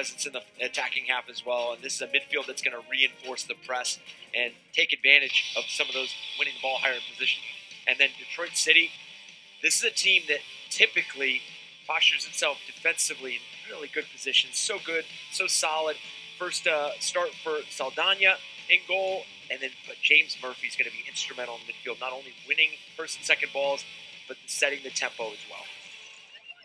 presence in the attacking half as well, and this is a midfield that's going to reinforce the press and take advantage of some of those winning the ball higher in position. And then Detroit City, this is a team that typically postures itself defensively in really good positions. So good, so solid. First start for Saldana in goal, and then but James Murphy is going to be instrumental in midfield, not only winning first and second balls, but setting the tempo as well.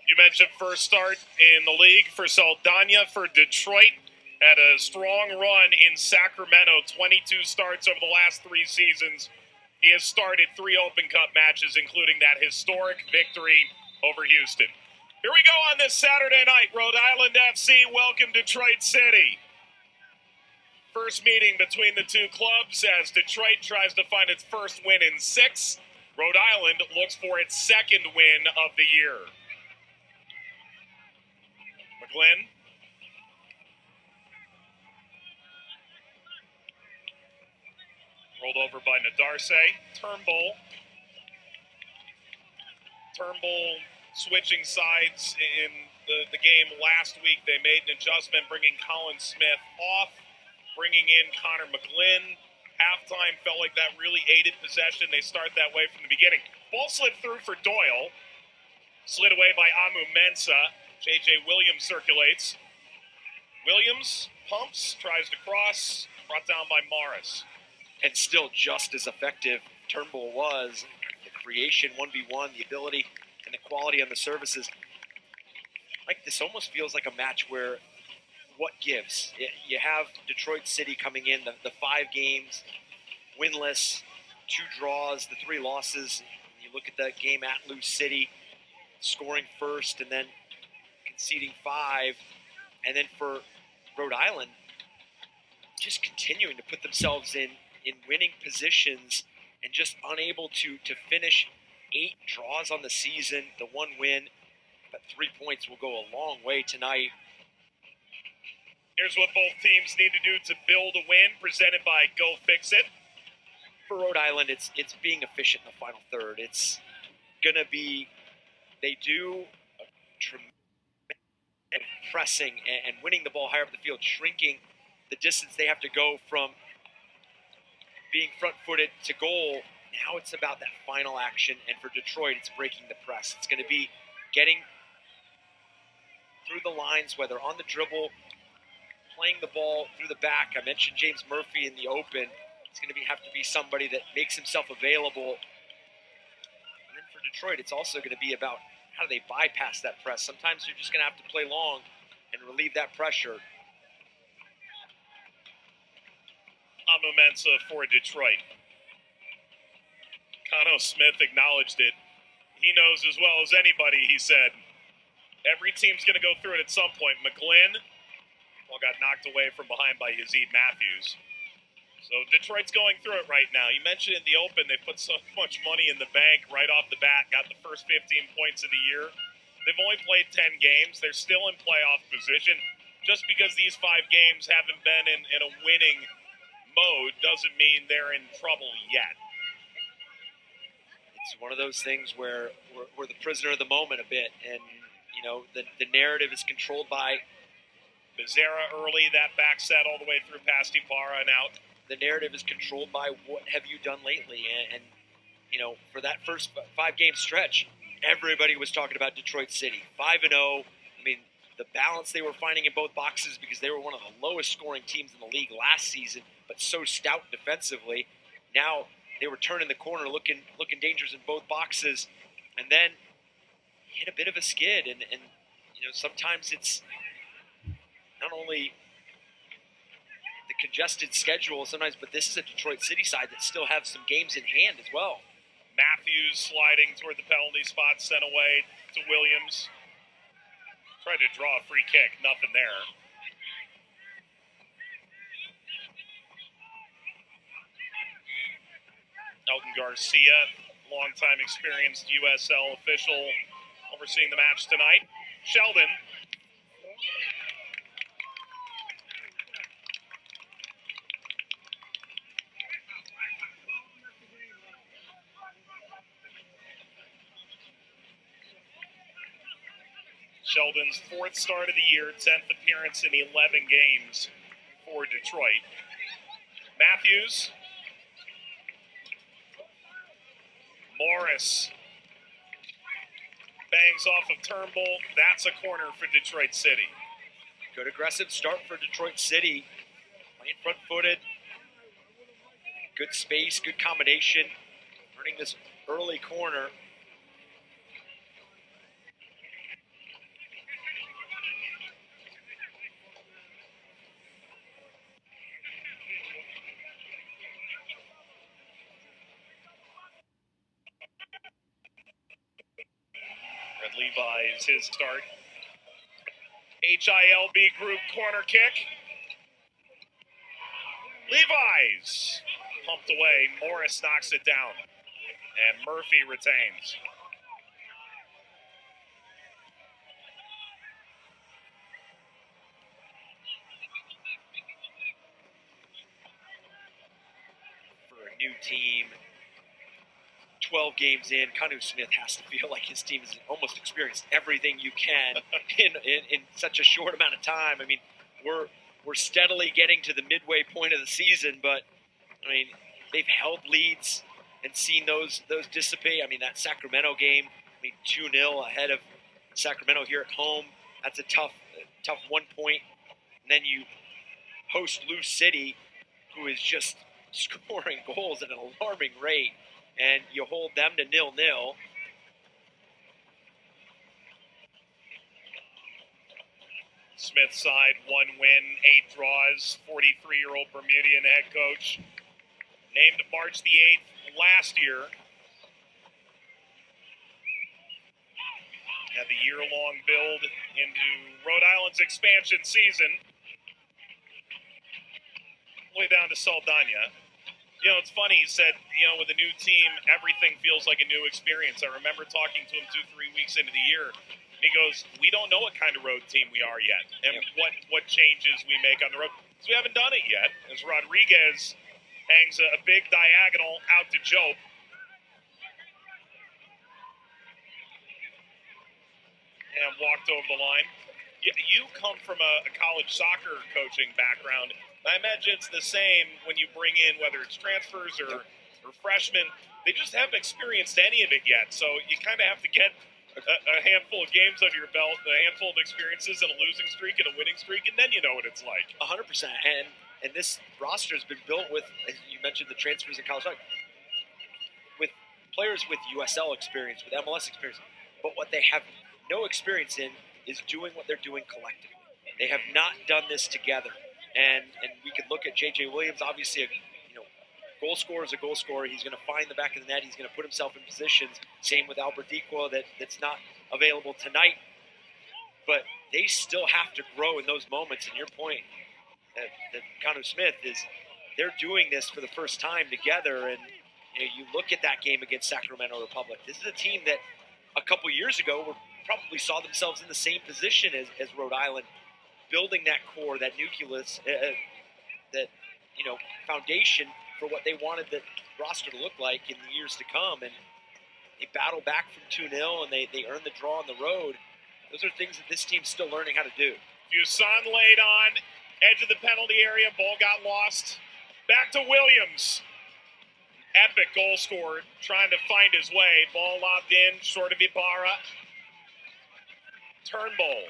You mentioned first start in the league for Saldana for Detroit. Had a strong run in Sacramento, 22 starts over the last 3 seasons. He has started 3 Open Cup matches, including that historic victory over Houston. Here we go on this Saturday night. Rhode Island FC, welcome Detroit City. First meeting between the two clubs as Detroit tries to find its first win in 6. Rhode Island looks for its second win of the year. McGlynn. Rolled over by Nadarce. Turnbull switching sides in the game last week. They made an adjustment, bringing Colin Smith off, bringing in Connor McGlynn. Halftime felt like that really aided possession. They start that way from the beginning. Ball slid through for Doyle. Slid away by Amu Mensah. J.J. Williams circulates. Williams pumps, tries to cross, brought down by Morris. And still just as effective Turnbull was. The creation, 1v1, the ability, and the quality on the services. Like, this almost feels like a match where what gives? You have Detroit City coming in, the 5 games, winless, 2 draws, the 3 losses. You look at that game at Lou City, scoring first and then conceding 5. And then for Rhode Island, just continuing to put themselves in winning positions and just unable to finish 8 draws on the season, the 1 win. But 3 points will go a long way tonight. Here's what both teams need to do to build a win, presented by Go Fix It. For Rhode Island, it's being efficient in the final third. It's going to be, they do a tremendous pressing and winning the ball higher up the field, shrinking the distance they have to go from being front-footed to goal. Now it's about that final action, and for Detroit, it's breaking the press. It's going to be getting through the lines, whether on the dribble, playing the ball through the back. I mentioned James Murphy in the open. It's going to have to be somebody that makes himself available. And then for Detroit, it's also going to be about how do they bypass that press. Sometimes you're just going to have to play long and relieve that pressure. Amu Mensah for Detroit. Connor Smith acknowledged it. He knows as well as anybody, he said. Every team's going to go through it at some point. McGlynn, well, got knocked away from behind by Yazid Matthews. So Detroit's going through it right now. You mentioned in the open they put so much money in the bank right off the bat, got the first 15 points of the year. They've only played 10 games. They're still in playoff position. Just because these 5 games haven't been in a winning mode doesn't mean they're in trouble yet. It's one of those things where we're the prisoner of the moment a bit, and you know the narrative is controlled by Bezerra early, that back set all the way through past Ibarra and out. The narrative is controlled by what have you done lately, and you know, for that first 5-game stretch, everybody was talking about Detroit City, 5-0. I mean, the balance they were finding in both boxes, because they were one of the lowest scoring teams in the league last season, but so stout defensively. Now they were turning the corner, looking dangerous in both boxes, and then hit a bit of a skid. And you know, sometimes it's not only the congested schedule sometimes, but this is a Detroit City side that still have some games in hand as well. Matthews sliding toward the penalty spot, sent away to Williams. Tried to draw a free kick, nothing there. Elton Garcia, longtime experienced USL official, overseeing the match tonight. Sheldon. Sheldon's fourth start of the year, 10th appearance in 11 games for Detroit. Matthews. Morris bangs off of Turnbull. That's a corner for Detroit City. Good aggressive start for Detroit City. Playing front-footed. Good space, good combination. Earning this early corner. Red Levi is his start. HILB group corner kick. Levi's pumped away. Morris knocks it down. And Murphy retains. For a new team, 12 games in, Kanu Smith has to feel like his team has almost experienced everything you can in such a short amount of time. I mean, we're steadily getting to the midway point of the season, but I mean, they've held leads and seen those dissipate. I mean, that Sacramento game, I mean, 2-0 ahead of Sacramento here at home. That's a tough 1 point. And then you host Lou City, who is just scoring goals at an alarming rate, and you hold them to 0-0. Smith's side, 1 win, 8 draws, 43-year-old Bermudian head coach. Named March the 8th last year. Had the year-long build into Rhode Island's expansion season. Way down to Saldana. You know, it's funny, he said, you know, with a new team, everything feels like a new experience. I remember talking to him 2-3 weeks into the year. And he goes, we don't know what kind of road team we are yet. And what changes we make on the road. Because we haven't done it yet. As Rodriguez hangs a big diagonal out to Jobe. And walked over the line. You come from a college soccer coaching background. I imagine it's the same when you bring in, whether it's transfers or freshmen. They just haven't experienced any of it yet. So you kind of have to get a handful of games under your belt, a handful of experiences, and a losing streak and a winning streak, and then you know what it's like. 100%. And this roster has been built with, as you mentioned, the transfers in college soccer, with players with USL experience, with MLS experience. But what they have no experience in is doing what they're doing collectively. They have not done this together. And we could look at J.J. Williams, obviously, goal scorer is a goal scorer. He's going to find the back of the net. He's going to put himself in positions. Same with Albert Dequa, that's not available tonight. But they still have to grow in those moments. And your point that Kanu Smith is, they're doing this for the first time together. And you look at that game against Sacramento Republic. This is a team that a couple years ago probably saw themselves in the same position as Rhode Island, building that core, that nucleus, that foundation for what they wanted the roster to look like in the years to come. And they battle back from 2-0, and they earn the draw on the road. Those are things that this team's still learning how to do. Fuson laid on, edge of the penalty area, ball got lost. Back to Williams. Epic goal scorer, trying to find his way. Ball lobbed in, short of Ibarra. Turnbull.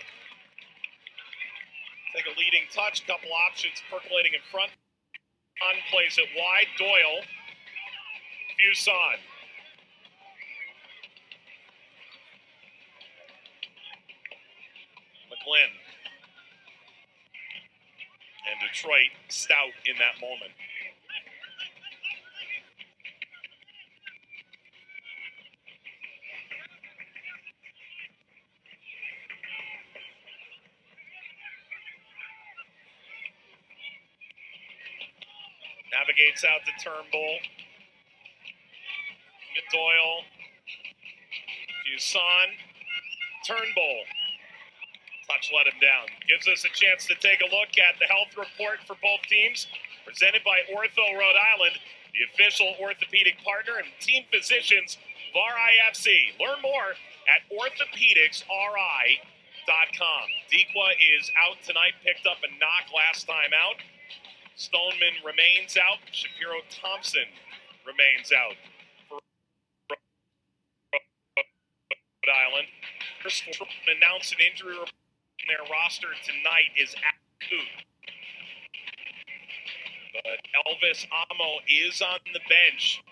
Take a leading touch, couple options percolating in front. On plays it wide, Doyle. Fuson. McGlynn. And Detroit stout in that moment. Navigates out to Turnbull. Doyle. Fuson. Turnbull. Touch let him down. Gives us a chance to take a look at the health report for both teams. Presented by Ortho Rhode Island, the official orthopedic partner and team physicians of RIFC. Learn more at orthopedicsri.com. Dequa is out tonight, picked up a knock last time out. Stoneman remains out. Shapiro Thompson remains out for Rhode Island. First announced an injury report in their roster tonight is Akut. But Elvis Amo is on the bench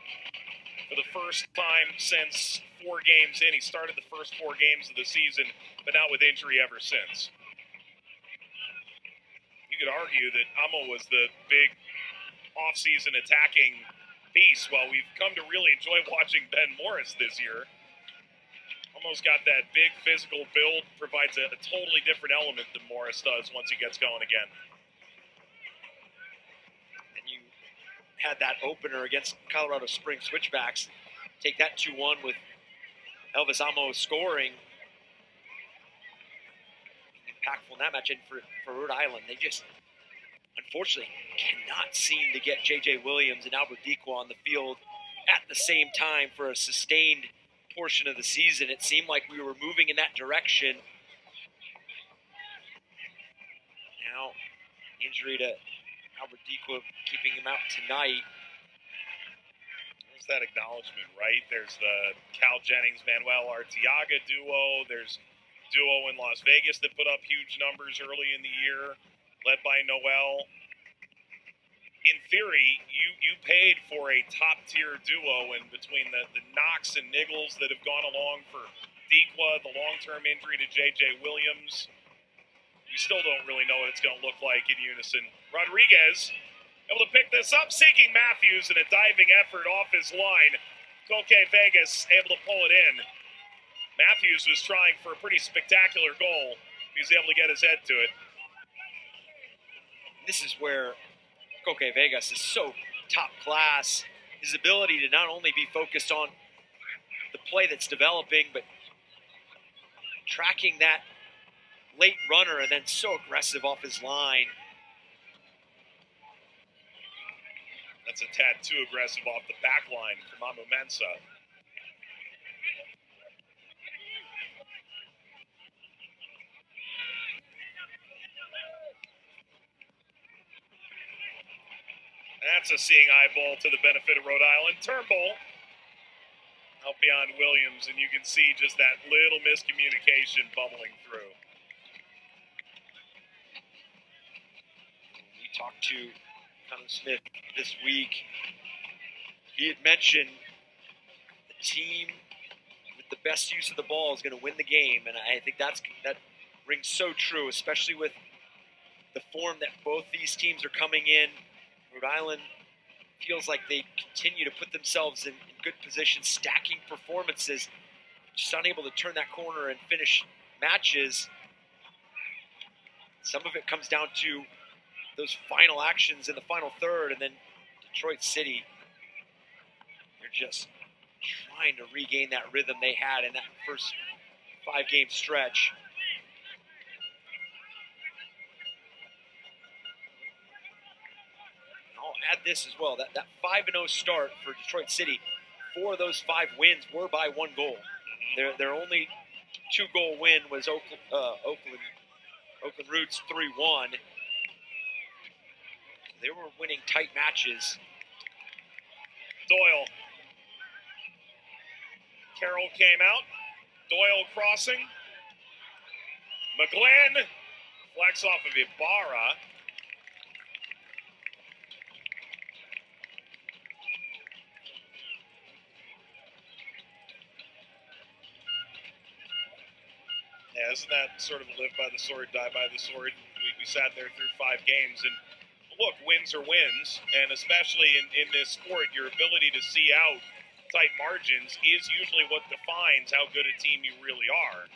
for the first time since 4 games in. He started the first 4 games of the season, but out with injury ever since. You could argue that Amo was the big offseason attacking piece. Well, we've come to really enjoy watching Ben Morris this year. Almost got that big physical build, provides a totally different element than Morris does once he gets going again. And you had that opener against Colorado Springs Switchbacks. Take that 2-1 with Elvis Amo scoring. Impactful in that match. And for Rhode Island, they just unfortunately cannot seem to get J.J. Williams and Albert Dequa on the field at the same time for a sustained portion of the season. It seemed like we were moving in that direction. Now, injury to Albert Dequa keeping him out tonight. There's that acknowledgement, right? There's the Cal Jennings-Manuel Arteaga duo. There's duo in Las Vegas that put up huge numbers early in the year, led by Noel. In theory, you paid for a top-tier duo, and between the knocks and niggles that have gone along for Dequa, the long-term injury to J.J. Williams, we still don't really know what it's going to look like in unison. Rodriguez able to pick this up, seeking Matthews in a diving effort off his line. Coque Vegas able to pull it in. Matthews was trying for a pretty spectacular goal. He was able to get his head to it. This is where Coque Vegas is so top class. His ability to not only be focused on the play that's developing, but tracking that late runner and then so aggressive off his line. That's a tad too aggressive off the back line from Amu Mensah. That's a seeing eyeball to the benefit of Rhode Island. Turnbull out beyond Williams, and you can see just that little miscommunication bubbling through. We talked to Conor Smith this week. He had mentioned the team with the best use of the ball is going to win the game, and I think that rings so true, especially with the form that both these teams are coming in. Rhode Island feels like they continue to put themselves in good position, stacking performances, just unable to turn that corner and finish matches. Some of it comes down to those final actions in the final third, and then Detroit City, they're just trying to regain that rhythm they had in that first 5-game stretch. Add this as well, that 5-0 start for Detroit City, 4 of those 5 wins were by 1 goal. Their only 2-goal win was Oakland Roots 3-1. They were winning tight matches. Doyle. Carroll came out. Doyle crossing. McGlynn flex off of Ibarra. Yeah, isn't that sort of a live by the sword, die by the sword? We sat there through 5 games, and look, wins are wins, and especially in this sport, your ability to see out tight margins is usually what defines how good a team you really are.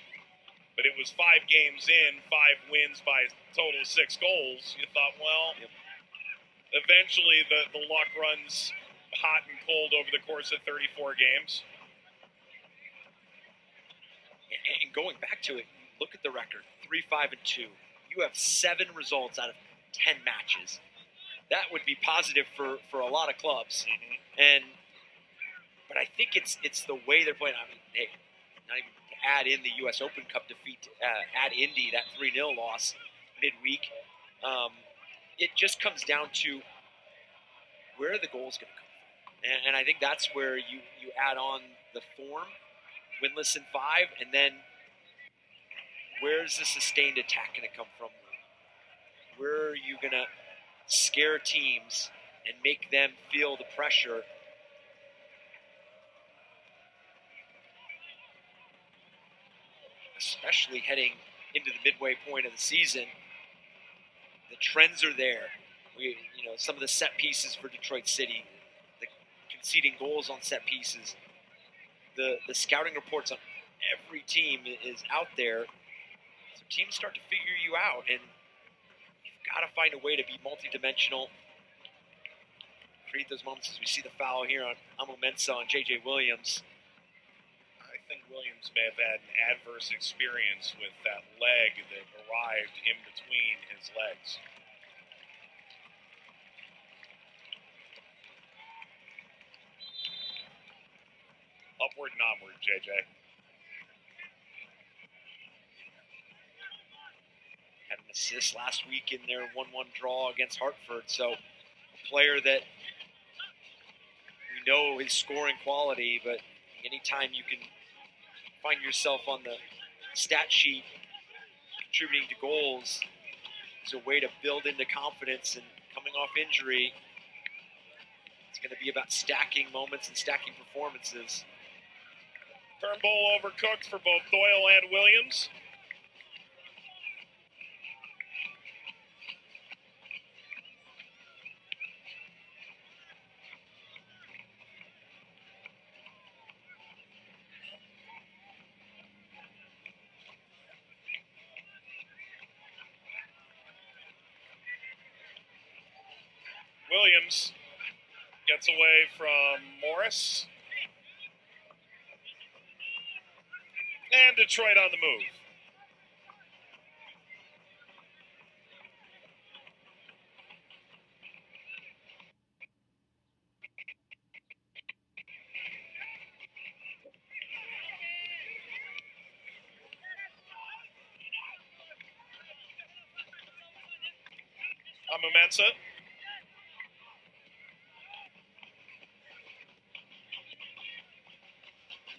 But it was 5 games in, 5 wins by a total of 6 goals. You thought, well, eventually the luck runs hot and cold over the course of 34 games. And going back to it, look at the record, 3-5-2. You have 7 results out of 10 matches. That would be positive for a lot of clubs. Mm-hmm. But I think it's the way they're playing. I mean, hey, not even add in the U.S. Open Cup defeat at Indy, that 3-0 loss midweek. It just comes down to where are the goals going to come from, and I think that's where you add on the form, winless in 5, and then where's the sustained attack going to come from? Where are you going to scare teams and make them feel the pressure? Especially heading into the midway point of the season, the trends are there. Some of the set pieces for Detroit City, the conceding goals on set pieces, the scouting reports on every team is out there. So teams start to figure you out, and you've got to find a way to be multidimensional, create those moments as we see the foul here on Amo Mensah on J.J. Williams. I think Williams may have had an adverse experience with that leg that arrived in between his legs. Upward and onward, JJ. Had an assist last week in their 1-1 draw against Hartford. So a player that we know his scoring quality, but anytime you can find yourself on the stat sheet contributing to goals is a way to build into confidence. And coming off injury, it's going to be about stacking moments and stacking performances. Turnbull overcooked for both Doyle and Williams. Williams gets away from Morris. And Detroit on the move. Amo Mensah.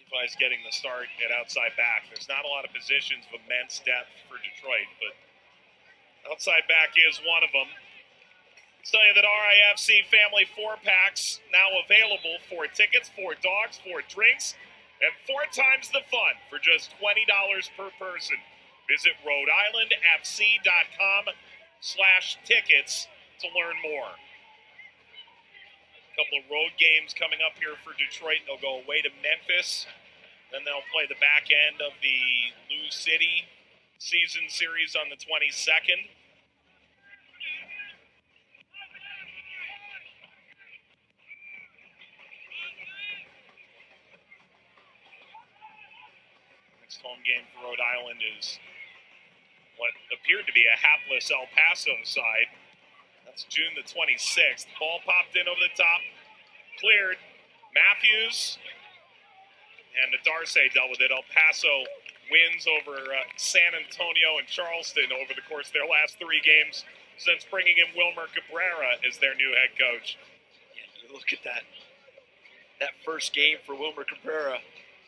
Levi's getting the start at outside back. There's not a lot of positions of immense depth for Detroit, but outside back is one of them. I'll tell you that RIFC Family 4-packs now available. 4 tickets, 4 dogs, 4 drinks, and 4 times the fun for just $20 per person. Visit RhodeIslandFC.com/tickets to learn more. A couple of road games coming up here for Detroit. They'll go away to Memphis. Then they'll play the back end of the Lou City season series on the 22nd. Next home game for Rhode Island is what appeared to be a hapless El Paso side. That's June the 26th. Ball popped in over the top. Cleared. Matthews and Darce dealt with it. El Paso wins over San Antonio and Charleston over the course of their last 3 games since bringing in Wilmer Cabrera as their new head coach. Yeah, you look at that first game for Wilmer Cabrera.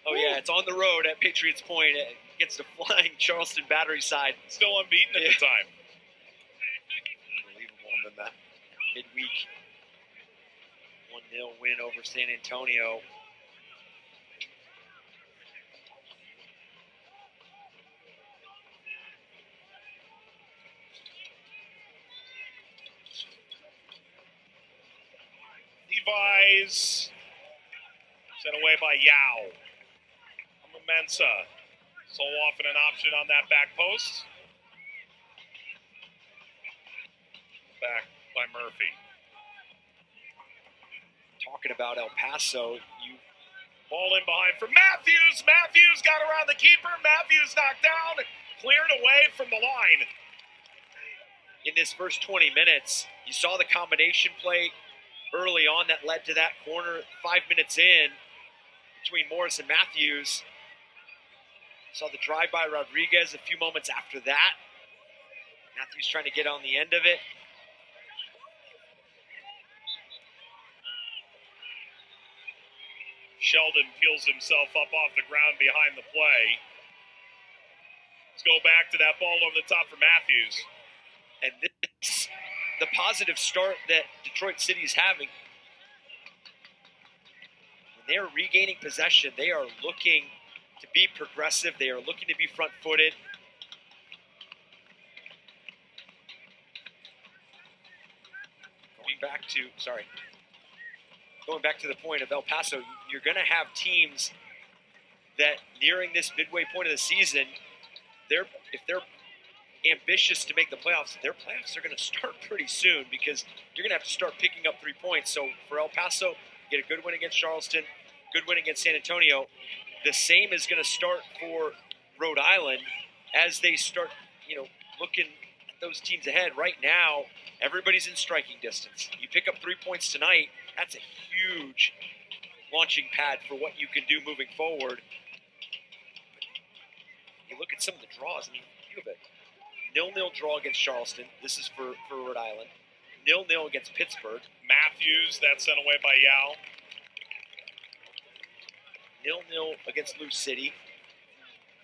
Oh, yeah, it's on the road at Patriots Point against a flying Charleston Battery side. Still unbeaten at the time. Unbelievable. And then that midweek 1-0 win over San Antonio. Levi's sent away by Yao. Mensah. So often an option on that back post. Back by Murphy. Talking about El Paso, ball in behind for Matthews. Matthews got around the keeper. Matthews knocked down. Cleared away from the line. In this first 20 minutes, you saw the combination play early on that led to that corner 5 minutes in between Morris and Matthews. Saw the drive by Rodriguez a few moments after that. Matthews trying to get on the end of it. Sheldon peels himself up off the ground behind the play. Let's go back to that ball over the top for Matthews. And this, the positive start that Detroit City is having. When they are regaining possession, they are looking to be progressive. They are looking to be front-footed. Going back to the point of El Paso, you're going to have teams that nearing this midway point of the season, if they're ambitious to make the playoffs, their playoffs are going to start pretty soon because you're going to have to start picking up 3 points. So for El Paso, get a good win against Charleston, good win against San Antonio. The same is going to start for Rhode Island as they start, looking at those teams ahead. Right now, everybody's in striking distance. You pick up 3 points tonight, that's a huge launching pad for what you can do moving forward. You look at some of the draws. I mean, you have a 0-0 draw against Charleston. This is for Rhode Island. 0-0 against Pittsburgh. Matthews, that's sent away by Yao. 0-0 against Lou City.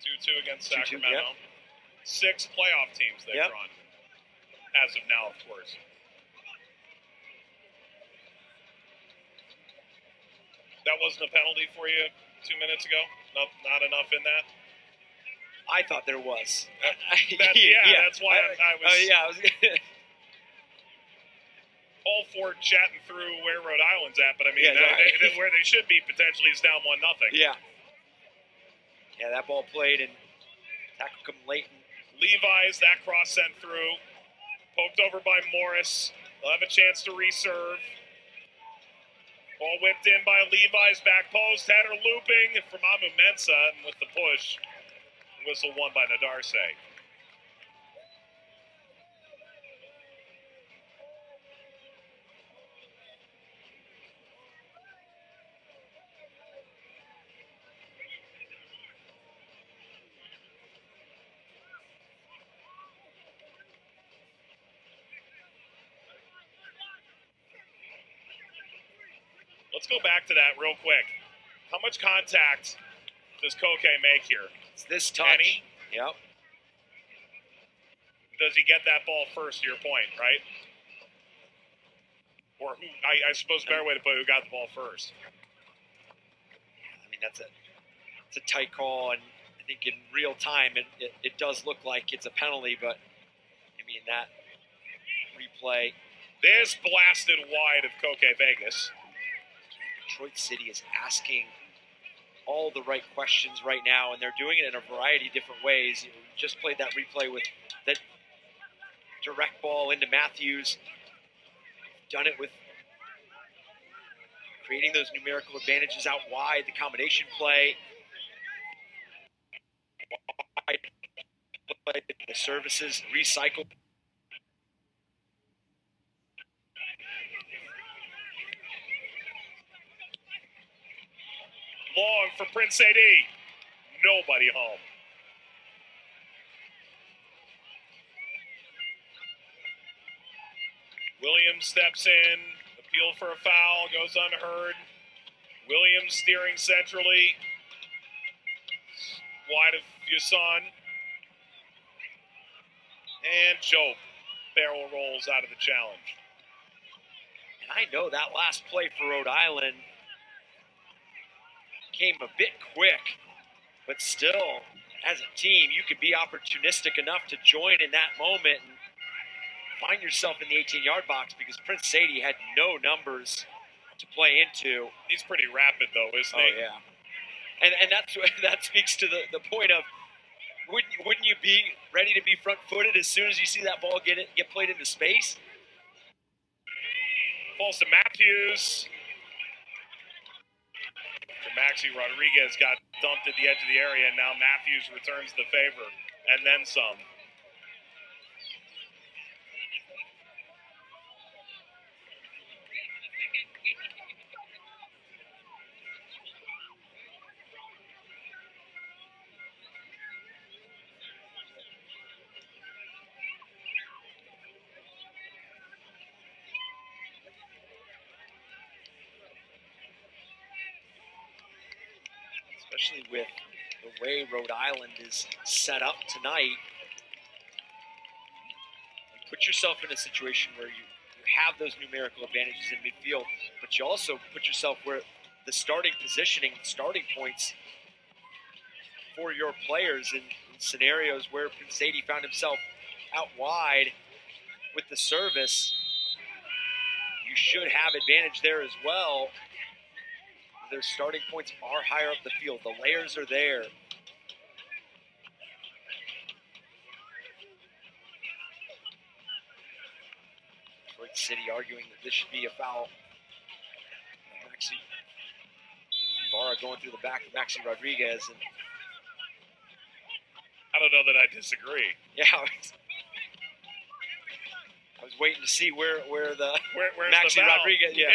2-2 against 2-2, Sacramento. yep. 6 playoff teams they've Yep. drawn. As of now, of course. That wasn't a penalty for you 2 minutes ago? Not enough in that? I thought there was. That's why I was... I was all for chatting through where Rhode Island's at, but I mean, Yeah, where they should be potentially is down 1-0. Yeah, that ball played and tackle come late. Levi's, that cross sent through. Poked over by Morris. They'll have a chance to reserve. Ball whipped in by Levi's, back post. Header looping from Amu Mensah, and with the push, whistle won by Nadarse. Let's go back to that real quick. How much contact does Koke make here? It's this touch. Any? Yep. Does he get that ball first, to your point, right? Or who, I suppose a better way to put it, who got the ball first? I mean, it's a tight call, and I think in real time it does look like it's a penalty, but I mean, that replay. This blasted wide of Koke Vegas. Detroit City is asking all the right questions right now, and they're doing it in a variety of different ways. You just played that replay with that direct ball into Matthews. Done it with creating those numerical advantages out wide, the combination play. The services recycled. Long for Prince AD. Nobody home. Williams steps in. Appeal for a foul. Goes unheard. Williams steering centrally. Wide of Yusan. And Joe barrel rolls out of the challenge. And I know that last play for Rhode Island came a bit quick, but still, as a team, you could be opportunistic enough to join in that moment and find yourself in the 18-yard box because Prince Sadie had no numbers to play into. He's pretty rapid, though, isn't he? Oh, yeah. And that speaks to the point of, wouldn't you be ready to be front-footed as soon as you see that ball get played into space? Falls to Matthews. Maxi Rodriguez got dumped at the edge of the area, and now Matthews returns the favor, and then some. especially with the way Rhode Island is set up tonight. You put yourself in a situation where you have those numerical advantages in midfield, but you also put yourself where the starting positioning, starting points for your players in scenarios where Prince Sadie found himself out wide with the service. You should have advantage there as well. Their starting points are higher up the field. The layers are there. Detroit City arguing that this should be a foul. Bezerra going through the back of Maxi Rodriguez. And I don't know that I disagree. yeah, I was waiting to see where's Maxi the Rodriguez. Yeah.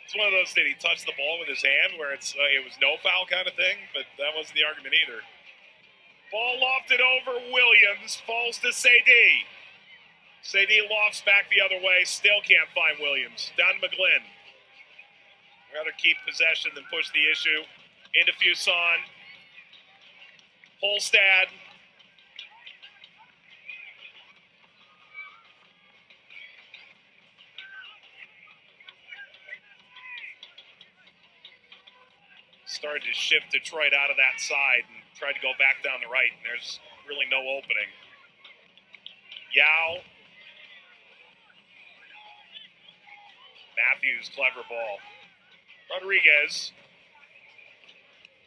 It's one of those, did he touch the ball with his hand where it was no foul kind of thing, but that wasn't the argument either. Ball lofted over, Williams falls to Sadie. Sadie lofts back the other way, still can't find Williams. Down to McGlynn. Rather keep possession than push the issue. Into Fuson. Holstad. Started to shift Detroit out of that side and tried to go back down the right, and there's really no opening. Yao. Matthews, clever ball. Rodriguez.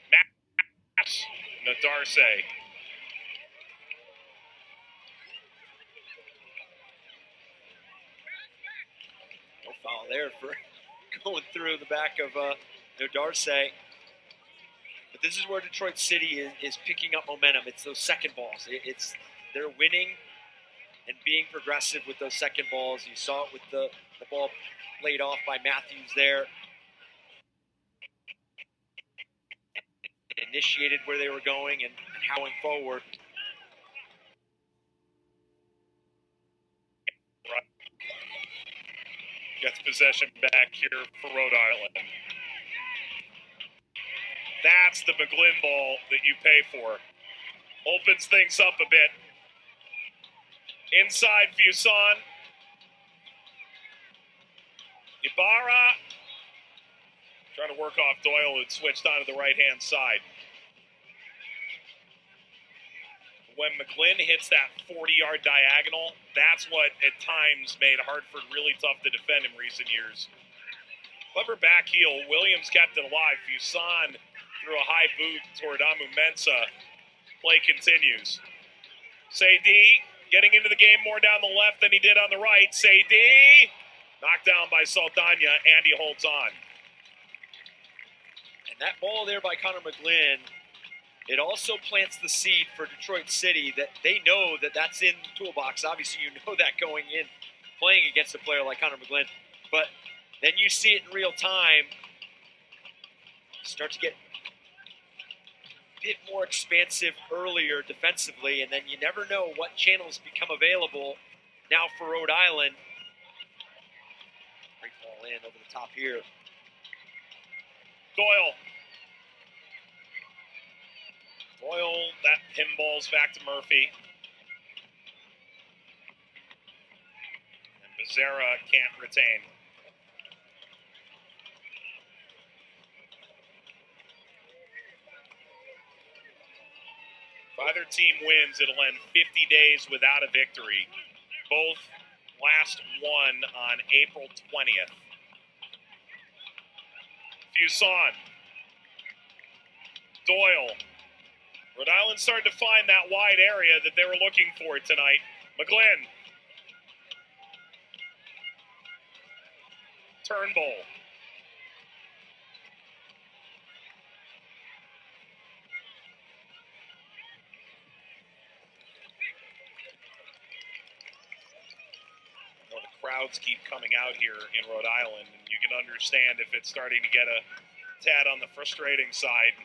Max. Nadarce. No foul there for going through the back of Nadarce. But this is where Detroit City is picking up momentum. It's those second balls. They're winning and being progressive with those second balls. You saw it with the ball laid off by Matthews there. It initiated where they were going and how going forward. Right. Gets possession back here for Rhode Island. That's the McGlynn ball that you pay for. Opens things up a bit. Inside Fuson. Ibarra. Trying to work off Doyle, who switched onto the right-hand side. When McGlynn hits that 40-yard diagonal, that's what at times made Hartford really tough to defend in recent years. Clever back heel. Williams kept it alive. Fuson threw a high boot toward Amu Mensah. Play continues. Sadie getting into the game more down the left than he did on the right. Sadie knocked down by Saldana, and he holds on. And that ball there by Connor McGlynn, it also plants the seed for Detroit City that they know that that's in the toolbox. Obviously, you know that going in, playing against a player like Connor McGlynn. But then you see it in real time, start to get a bit more expansive earlier defensively, and then you never know what channels become available now for Rhode Island. Great ball in over the top here. Doyle, that pinball's back to Murphy. And Bezerra can't retain. If either team wins, it'll end 50 days without a victory. Both last won on April 20th. Fuson. Doyle. Rhode Island started to find that wide area that they were looking for tonight. McGlynn. Turnbull. The crowds keep coming out here in Rhode Island, and you can understand if it's starting to get a tad on the frustrating side.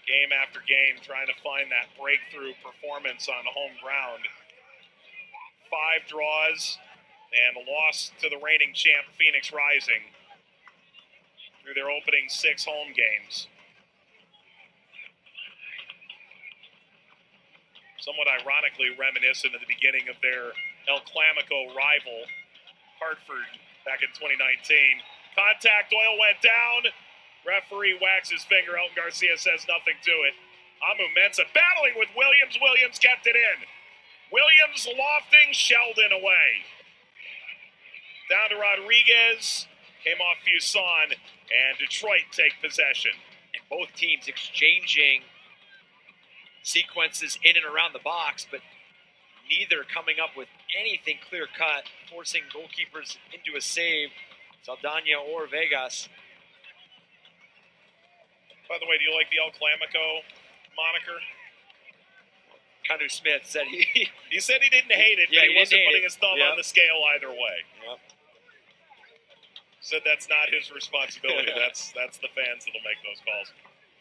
Game after game, trying to find that breakthrough performance on home ground. 5 draws and a loss to the reigning champ, Phoenix Rising. through their opening 6 home games. Somewhat ironically reminiscent of the beginning of their El Clamico rival, Hartford, back in 2019. Contact, Doyle went down. Referee wags his finger. Elton Garcia says nothing to it. Amu Mensah battling with Williams. Williams kept it in. Williams lofting Sheldon away. Down to Rodriguez. Came off Fuson. And Detroit take possession. And both teams exchanging sequences in and around the box, but neither coming up with anything clear-cut, forcing goalkeepers into a save, Saldana or Vegas. By the way, do you like the El Clamico moniker? Connor Smith said he said he didn't hate it, but he wasn't putting his thumb on the scale either way. Yep. Said that's not his responsibility. That's the fans that'll make those calls.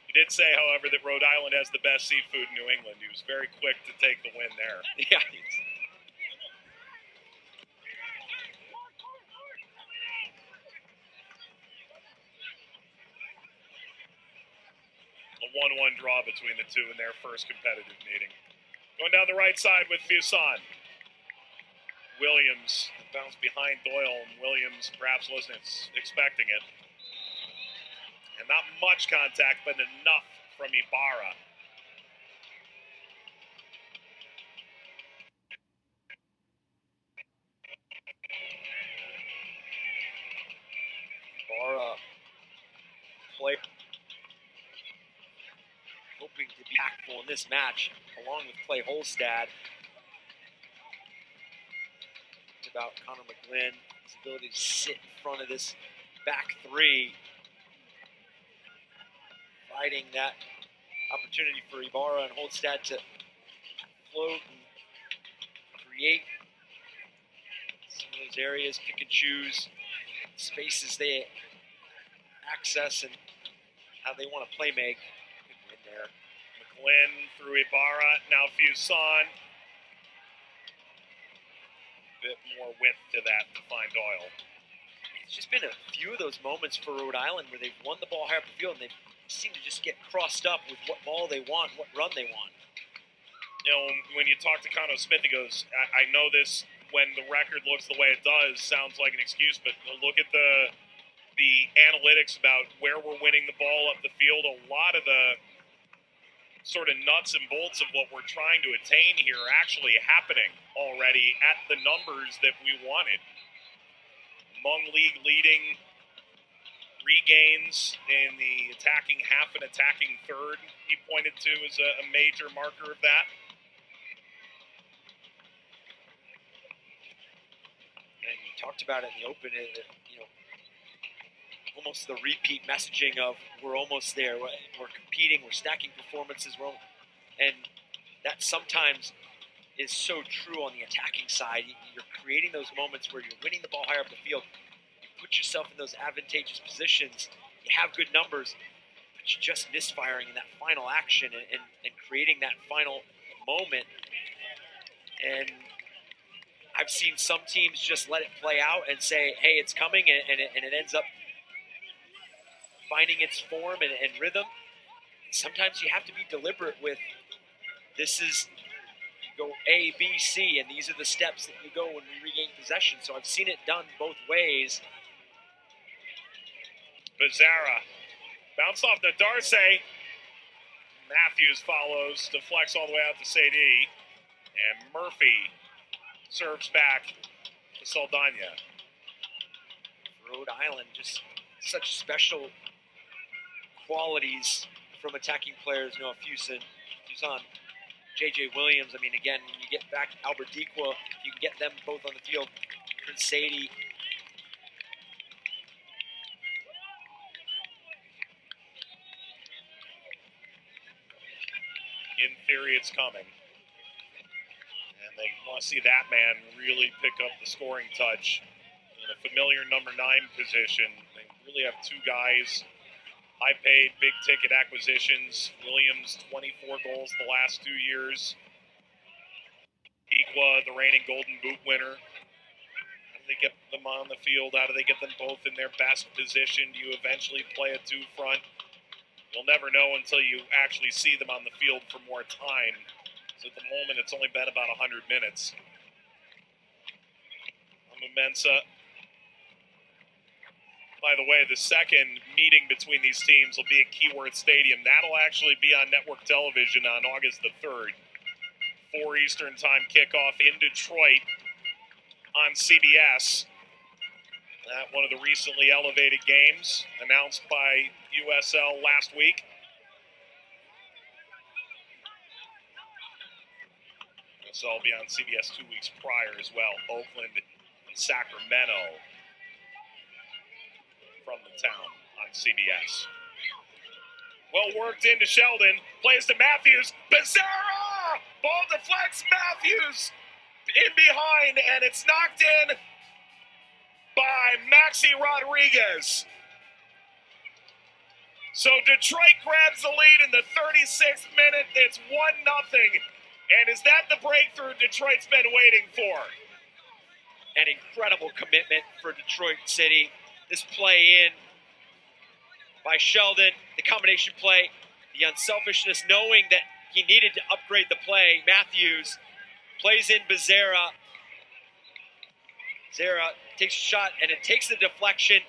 He did say, however, that Rhode Island has the best seafood in New England. He was very quick to take the win there. Yeah. A 1-1 draw between the two in their first competitive meeting. Going down the right side with Fuson. Williams bounced behind Doyle, and Williams perhaps wasn't expecting it. And not much contact, but enough from Ibarra. Ibarra player hoping to be impactful in this match, along with Clay Holstad. It's about Connor McGlynn, his ability to sit in front of this back three, providing that opportunity for Ibarra and Holstad to float and create some of those areas, pick and choose spaces they access and how they want to play make. Good win there. McGlynn through Ibarra, now Fuson. Bit more width to that to find Doyle. It's just been a few of those moments for Rhode Island where they've won the ball high up the field and they seem to just get crossed up with what ball they want, what run they want. You know, when you talk to Connor Smith, he goes, I know this when the record looks the way it does, sounds like an excuse, but look at the analytics about where we're winning the ball up the field. A lot of the sort of nuts and bolts of what we're trying to attain here are actually happening already at the numbers that we wanted. Among league leading regains in the attacking half and attacking third, he pointed to as a major marker of that. And you talked about it in the open, you know, almost the repeat messaging of we're almost there, we're competing, we're stacking performances, and that sometimes is so true on the attacking side. You're creating those moments where you're winning the ball higher up the field, you put yourself in those advantageous positions, you have good numbers, but you're just misfiring in that final action and creating that final moment. And I've seen some teams just let it play out and say, hey, it's coming, and it ends up finding its form and rhythm. Sometimes you have to be deliberate with, this is, you go A, B, C, and these are the steps that you go when we regain possession. So I've seen it done both ways. Bezerra, bounce off the Darcy. Matthews follows, deflects all the way out to Sadie. And Murphy serves back to Saldana. Rhode Island, just such special qualities from attacking players. Noah Fuson, J.J. Williams. I mean, again, when you get back Albert Dequa, you can get them both on the field. Prince Sadie. In theory, it's coming. And they want to see that man really pick up the scoring touch in a familiar number 9 position. They really have two guys, high-paid, big-ticket acquisitions. Williams, 24 goals the last 2 years. Dequa, the reigning Golden Boot winner. they get them on the field? How do they get them both in their best position? Do you eventually play a two-front? You'll never know until you actually see them on the field for more time. So at the moment, it's only been about 100 minutes. Mensa. By the way, the second meeting between these teams will be at Keyworth Stadium. That'll actually be on network television on August the 3rd. 4 Eastern time kickoff in Detroit on CBS. One of the recently elevated games announced by USL last week. This will be on CBS 2 weeks prior as well. Oakland and Sacramento from the town on CBS. Well worked into Sheldon. Plays to Matthews. Bezerra! Ball deflects Matthews in behind, and it's knocked in by Maxi Rodriguez. So Detroit grabs the lead in the 36th minute. It's 1-0. And is that the breakthrough Detroit's been waiting for? An incredible commitment for Detroit City. This play in by Sheldon, the combination play, the unselfishness, knowing that he needed to upgrade the play. Matthews plays in Bezerra. Bezerra takes a shot, and it takes the deflection.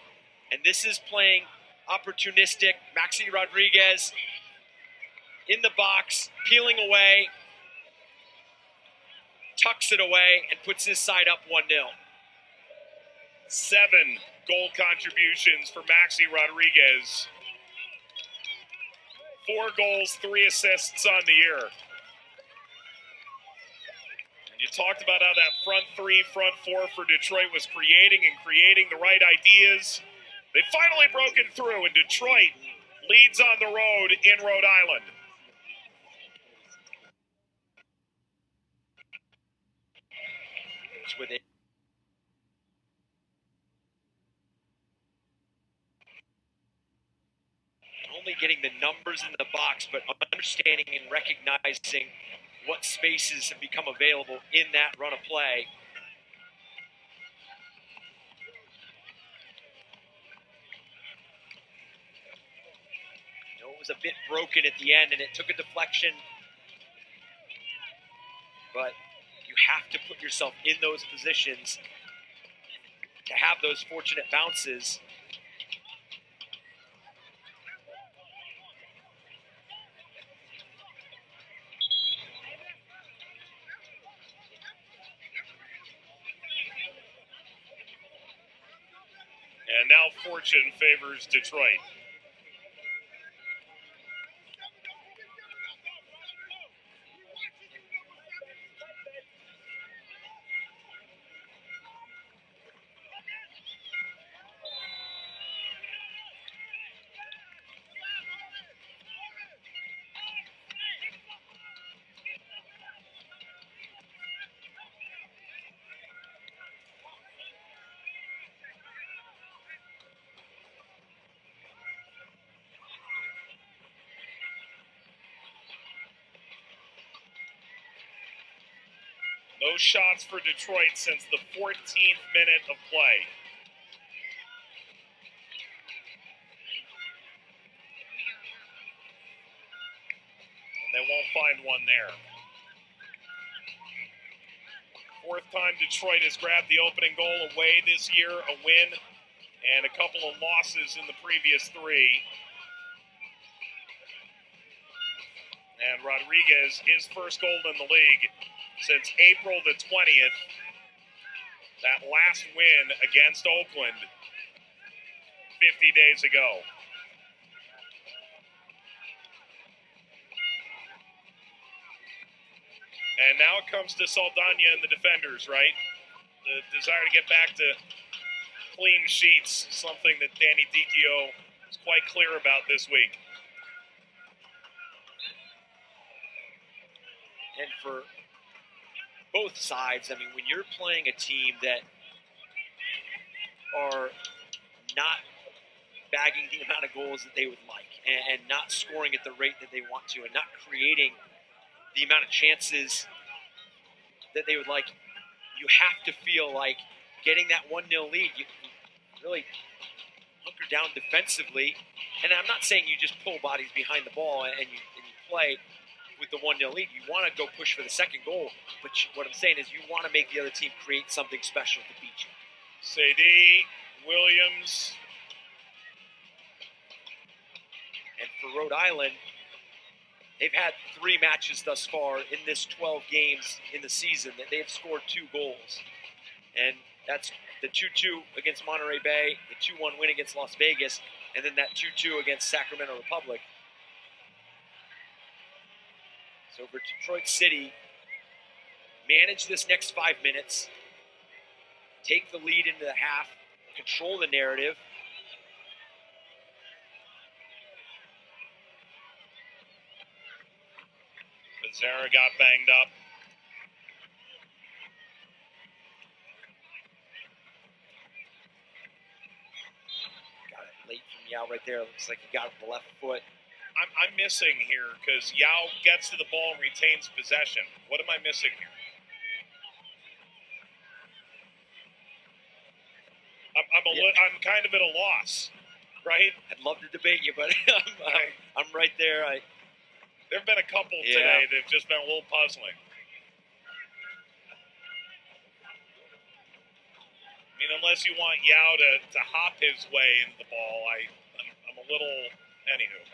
And this is playing opportunistic. Maxi Rodriguez in the box, peeling away, tucks it away, and puts his side up 1-0. 7 goal contributions for Maxi Rodriguez. 4 goals, 3 assists on the year. And you talked about how that front 3, front 4 for Detroit was creating the right ideas. They finally broken through, and Detroit leads on the road in Rhode Island. It's with it. Only getting the numbers in the box, but understanding and recognizing what spaces have become available in that run of play. You know, it was a bit broken at the end, and it took a deflection. But you have to put yourself in those positions to have those fortunate bounces. And now fortune favors Detroit. No shots for Detroit since the 14th minute of play. And they won't find one there. 4th time Detroit has grabbed the opening goal away this year, a win, and a couple of losses in the previous 3. And Rodriguez, his first goal in the league since April the 20th, that last win against Oakland 50 days ago. And now it comes to Saldana and the defenders, right? The desire to get back to clean sheets, something that Danny Dicchio was quite clear about this week. And for both sides, I mean, when you're playing a team that are not bagging the amount of goals that they would like and not scoring at the rate that they want to and not creating the amount of chances that they would like, you have to feel like getting that 1-0 lead, you really hunker down defensively. And I'm not saying you just pull bodies behind the ball and you play with the 1-0 lead. You want to go push for the second goal, but what I'm saying is you want to make the other team create something special to beat you. Sadie, Williams. And for Rhode Island, they've had 3 matches thus far in this 12 games in the season that they've scored 2 goals. And that's the 2-2 against Monterey Bay, the 2-1 win against Las Vegas, and then that 2-2 against Sacramento Republic. So for Detroit City, manage this next 5 minutes, take the lead into the half, control the narrative. Bezerra got banged up. Got it late from Yao right there. Looks like he got it with the left foot. I'm missing here because Yao gets to the ball and retains possession. What am I missing here? I'm kind of at a loss, right? I'd love to debate you, but I'm right there. There have been a couple today that have just been a little puzzling. I mean, unless you want Yao to hop his way into the ball, I'm a little... Anywho.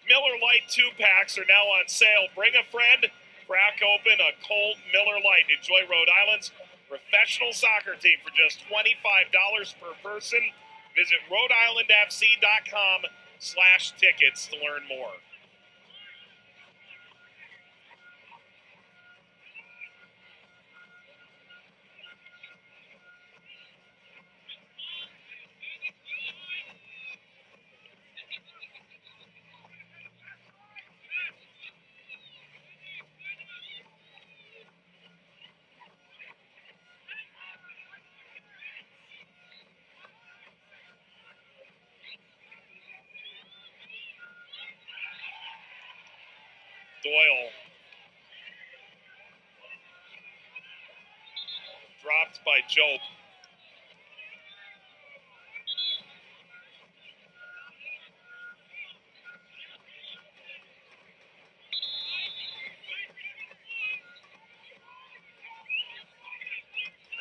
Miller Lite 2-packs are now on sale. Bring a friend, crack open a cold Miller Lite. Enjoy Rhode Island's professional soccer team for just $25 per person. Visit RhodeIslandFC.com/tickets to learn more. Doyle. Dropped by Job.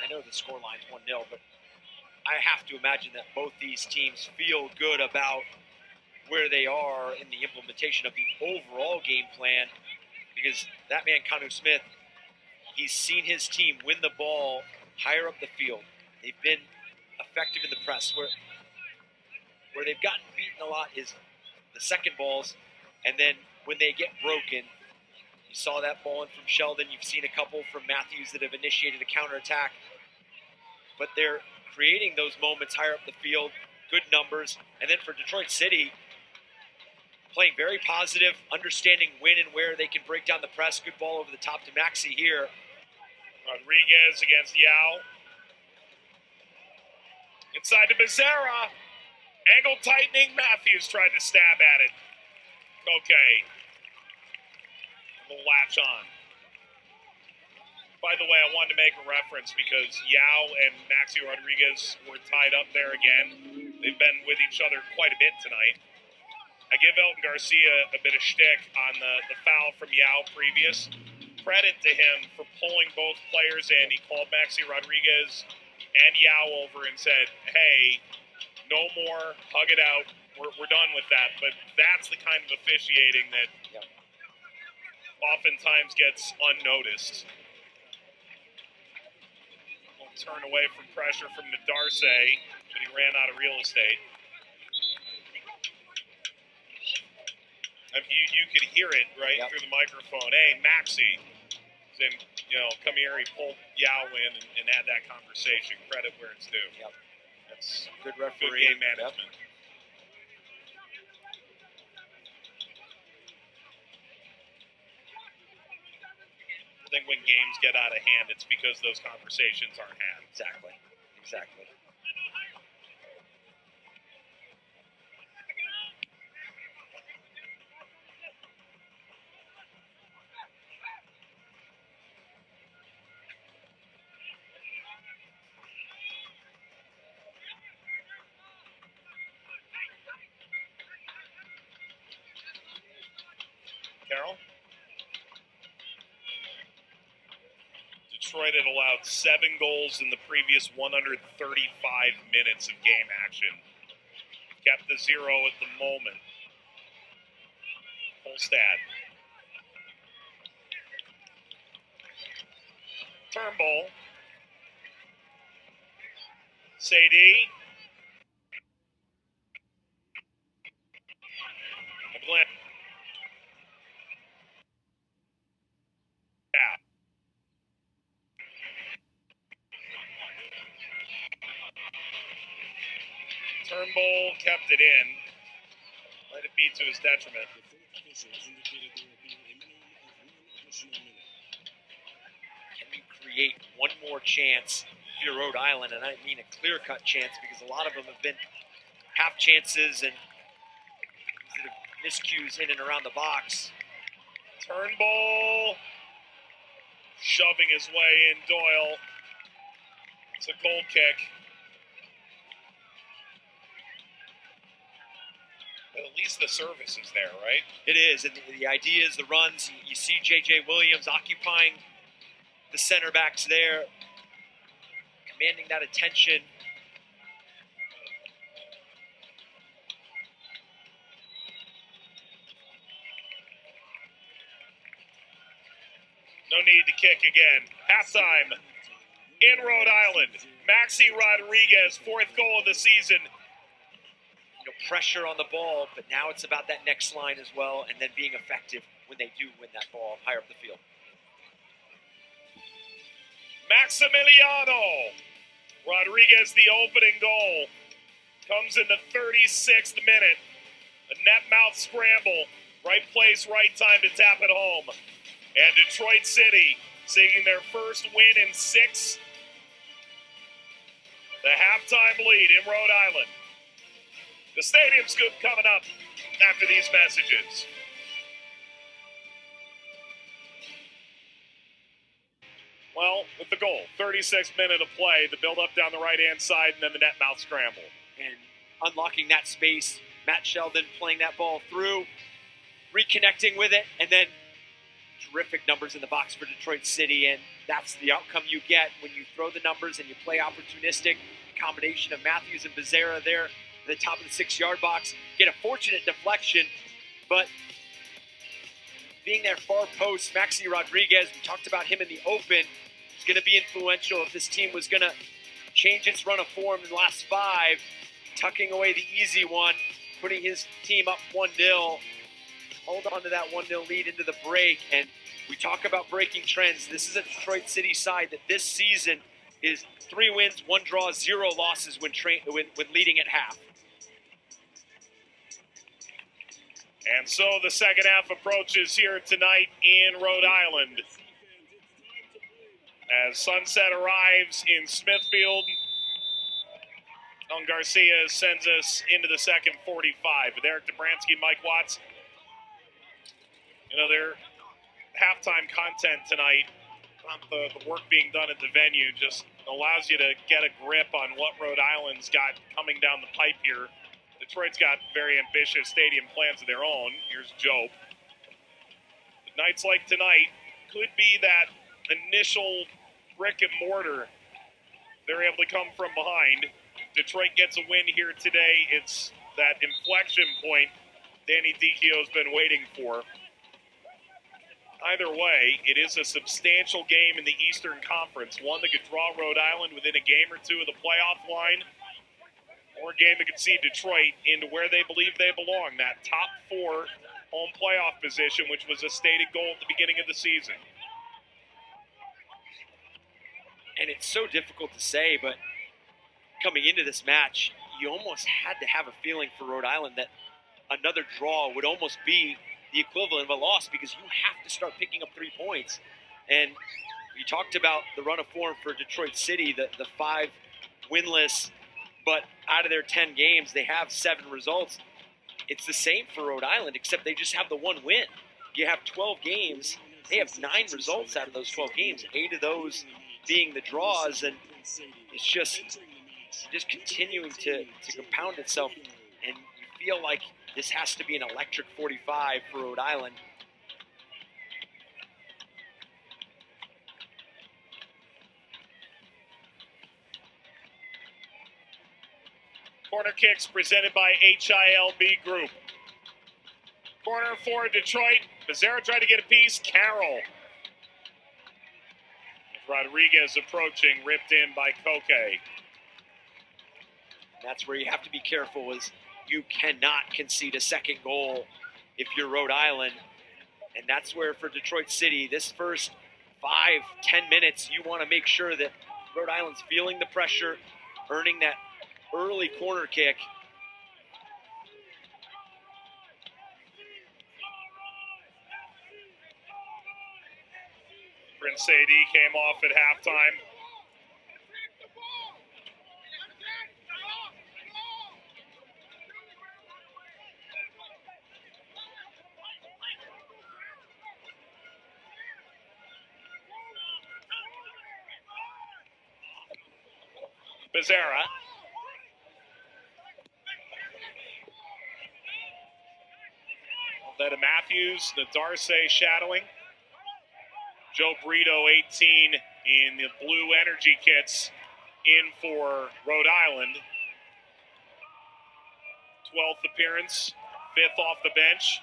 I know the scoreline's 1-0, but I have to imagine that both these teams feel good about where they are in the implementation of the overall game plan, because that man, Kanu Smith, he's seen his team win the ball higher up the field. They've been effective in the press. Where they've gotten beaten a lot is the second balls, and then when they get broken, you saw that ball in from Sheldon. You've seen a couple from Matthews that have initiated a counterattack. But they're creating those moments higher up the field, good numbers. And then for Detroit City, playing very positive, understanding when and where they can break down the press. Good ball over the top to Maxey here. Rodriguez against Yao. Inside to Bezerra. Angle tightening. Matthews tried to stab at it. Okay. We'll latch on. By the way, I wanted to make a reference because Yao and Maxey Rodriguez were tied up there again. They've been with each other quite a bit tonight. I give Elton Garcia a bit of shtick on the foul from Yao previous. Credit to him for pulling both players in. He called Maxey Rodriguez and Yao over and said, hey, no more, hug it out. We're done with that. But that's the kind of officiating that oftentimes gets unnoticed. We'll turn away from pressure from Darce, but he ran out of real estate. I mean, you could hear it through the microphone. Hey, Maxey. Then, come here. He pulled Yao in and had that conversation. Credit where it's due. Yep. That's good referee. Good game management. Yep. I think when games get out of hand, it's because those conversations aren't had. Exactly. Detroit had allowed 7 goals in the previous 135 minutes of game action. Kept the 0 at the moment. Holstad. Turnbull. Sadie. McGlynn. Yeah. Turnbull kept it in. Let it be to his detriment. Can we create one more chance if you're Rhode Island? And I mean a clear-cut chance, because a lot of them have been half chances and sort of miscues in and around the box. Turnbull shoving his way in. Doyle. It's a goal kick. But at least the service is there, right? It is, and the idea is the runs. You see J.J. Williams occupying the center backs there, commanding that attention. No need to kick again. Halftime in Rhode Island. Maxi Rodriguez, 4th goal of the season. Pressure on the ball, but now it's about that next line as well, and then being effective when they do win that ball higher up the field. Maximiliano Rodriguez, the opening goal, comes in the 36th minute. A net mouth scramble. Right place, right time to tap it home. And Detroit City seeking their first win in 6. The halftime lead in Rhode Island. The Stadium Scoop coming up after these messages. Well, with the goal, 36th minute of play, the build-up down the right-hand side, and then the net mouth scramble. And unlocking that space, Matt Sheldon playing that ball through, reconnecting with it, and then terrific numbers in the box for Detroit City, and that's the outcome you get when you throw the numbers and you play opportunistic. Combination of Matthews and Bezerra there at the top of the 6-yard box. Get a fortunate deflection, but being their far post, Maxi Rodriguez, we talked about him in the open, is going to be influential if this team was going to change its run of form in the last 5, tucking away the easy one, putting his team up 1-0. Hold on to that 1-0 lead into the break, and we talk about breaking trends. This is a Detroit City side that this season is 3 wins, 1 draw, 0 losses when leading at half. And so the second half approaches here tonight in Rhode Island. As sunset arrives in Smithfield, Garcia sends us into the second 45 with Eric Dobransky, Mike Watts. Their halftime content tonight, the work being done at the venue, just allows you to get a grip on what Rhode Island's got coming down the pipe here. Detroit's got very ambitious stadium plans of their own. Here's Joe. Nights like tonight could be that initial brick and mortar. They're able to come from behind. Detroit gets a win here today. It's that inflection point Danny Dicchio's been waiting for. Either way, it is a substantial game in the Eastern Conference, one that could draw Rhode Island within a game or two of the playoff line, or a game that could see Detroit into where they believe they belong, that top 4 home playoff position, which was a stated goal at the beginning of the season. And it's so difficult to say, but coming into this match, you almost had to have a feeling for Rhode Island that another draw would almost be the equivalent of a loss, because you have to start picking up 3 points. And you talked about the run of form for Detroit City, the 5 winless, but out of their 10 games, they have 7 results. It's the same for Rhode Island, except they just have the 1 win. You have 12 games. They have 9 results out of those 12 games, 8 of those being the draws, and it's just continuing to compound itself, and you feel like this has to be an electric 45 for Rhode Island. Corner kicks presented by HILB Group. Corner for Detroit. Bezerra tried to get a piece. Carroll. Rodriguez approaching, ripped in by Koke. That's where you have to be careful, is you cannot concede a second goal if you're Rhode Island. And that's where, for Detroit City, this first 5-10 minutes, you want to make sure that Rhode Island's feeling the pressure, earning that early corner kick. Prince Sadie came off at halftime. Bezerra. Then to Matthews, the Darce shadowing. Joe Brito, 18 in the blue energy kits, in for Rhode Island. 12th appearance, 5th off the bench.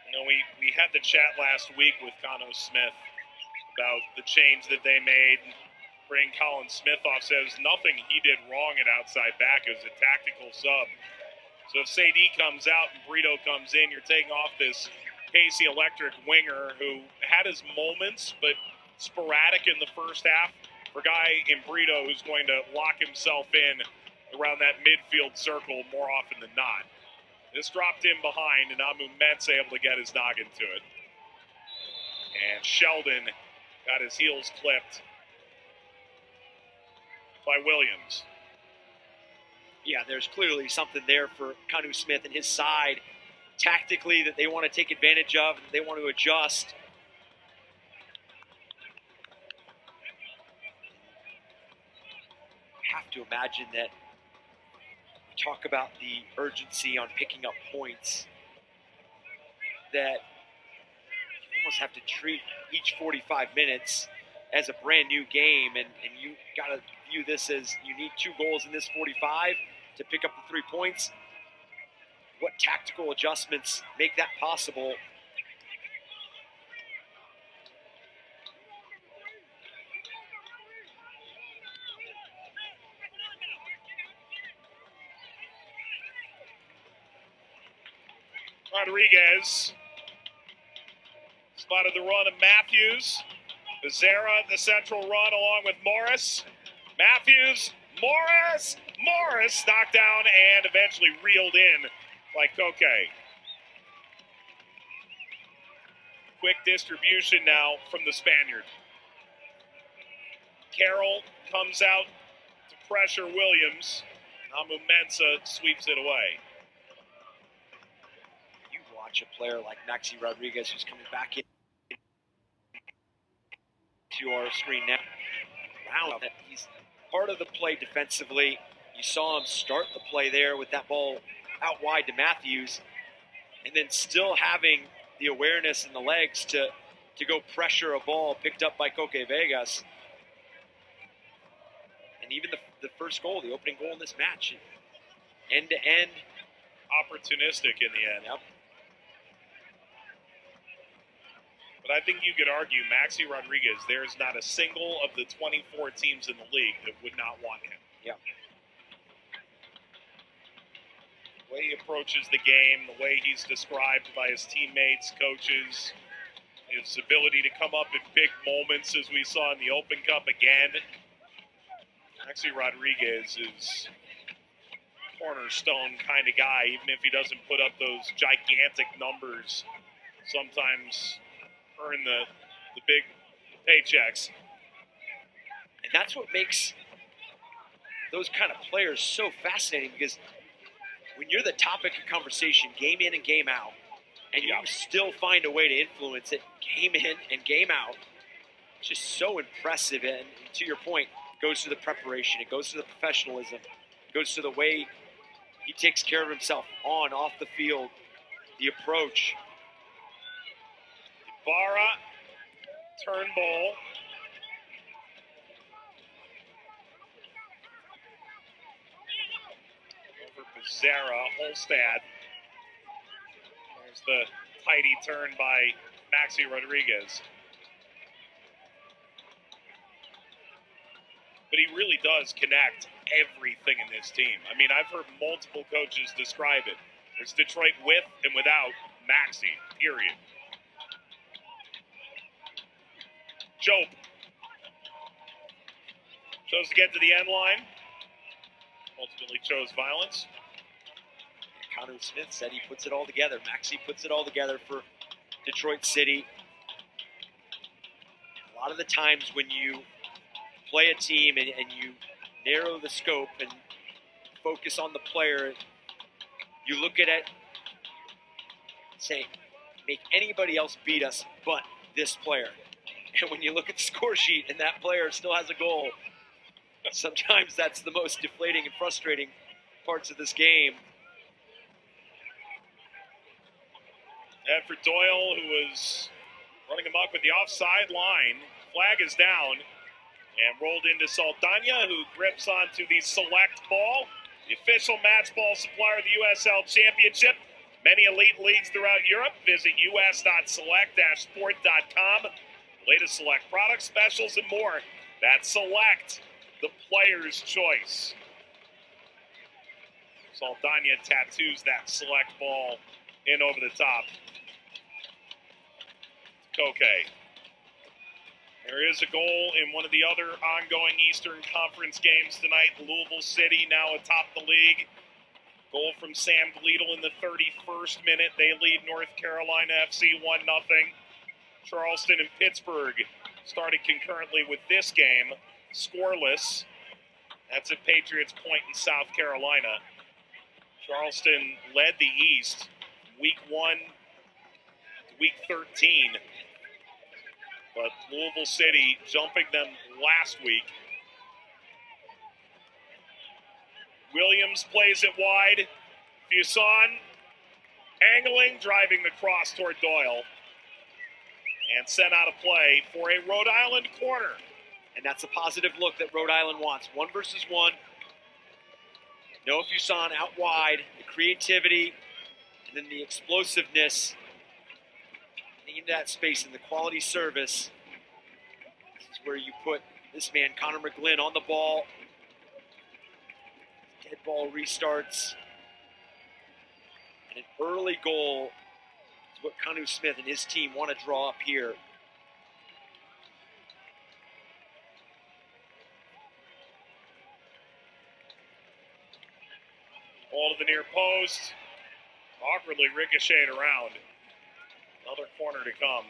You know, we had the chat last week with Cano Smith about the change that they made. Bring Colin Smith off, says nothing he did wrong at outside back. It was a tactical sub. So if Sadie comes out and Brito comes in, you're taking off this pacey electric winger who had his moments, but sporadic in the first half, for a guy in Brito who's going to lock himself in around that midfield circle more often than not. This dropped in behind, and Amu Mensah able to get his noggin to it. And Sheldon got his heels clipped by Williams. Yeah, there's clearly something there for Conu Smith and his side tactically that they want to take advantage of, and they want to adjust. I have to imagine that we talk about the urgency on picking up points, that you almost have to treat each 45 minutes as a brand new game, and you got to view this as you need 2 goals in this 45 to pick up the 3 points. What tactical adjustments make that possible? Rodriguez spotted the run of Matthews. Bezerra, the central run along with Morris. Matthews, Morris knocked down and eventually reeled in by Koke. Quick distribution now from the Spaniard. Carroll comes out to pressure Williams. Amu Mensah sweeps it away. You watch a player like Maxi Rodriguez, who's coming back in to our screen now. Wow, he's part of the play defensively. You saw him start the play there with that ball out wide to Matthews, and then still having the awareness and the legs to go pressure a ball picked up by Koke Vegas. And even the first goal, the opening goal in this match, end-to-end. Opportunistic in the end. Yep. But I think you could argue Maxi Rodriguez, there's not a single of the 24 teams in the league that would not want him. Yeah. The way he approaches the game, the way he's described by his teammates, coaches, his ability to come up in big moments as we saw in the Open Cup again. Maxi Rodriguez is a cornerstone kind of guy, even if he doesn't put up those gigantic numbers, sometimes earn the big paychecks. And that's what makes those kind of players so fascinating, because when you're the topic of conversation game in and game out, and you still find a way to influence it game in and game out, it's just so impressive. And to your point, it goes to the preparation, it goes to the professionalism, it goes to the way he takes care of himself on, off the field, the approach. Barra, Turnbull. Bezerra. Holstad. There's the tidy turn by Maxi Rodriguez. But he really does connect everything in this team. I mean, I've heard multiple coaches describe it. There's Detroit with and without Maxi, period. Job chose to get to the end line. Ultimately chose violence. Connor Smith said he puts it all together. Maxi puts it all together for Detroit City. A lot of the times when you play a team and you narrow the scope and focus on the player, you look at it and say, make anybody else beat us but this player. And when you look at the score sheet and that player still has a goal, sometimes that's the most deflating and frustrating parts of this game. And for Doyle, who was running amok with the offside line, flag is down and rolled into Saldana, who grips onto the select ball, the official match ball supplier of the USL Championship. Many elite leagues throughout Europe. Visit us.select-sport.com. Latest Select product specials and more. That's Select, the player's choice. Saldana tattoos that Select ball in over the top. Koke. There is a goal in one of the other ongoing Eastern Conference games tonight. Louisville City now atop the league. Goal from Sam Gleadle in the 31st minute. They lead North Carolina FC 1-0. Charleston and Pittsburgh started concurrently with this game, scoreless. That's at Patriots Point in South Carolina. Charleston led the East week 1 to week 13. But Louisville City jumping them last week. Williams plays it wide. Fuson angling, driving the cross toward Doyle. And sent out of play for a Rhode Island corner. And that's a positive look that Rhode Island wants. 1 versus 1. Noah Fuson out wide. The creativity and then the explosiveness into that space and the quality service. This is where you put this man, Connor McGlynn, on the ball. Dead ball restarts. And an early goal is what Conu Smith and his team want to draw up here. Ball to the near post. Awkwardly ricocheted around. Another corner to come.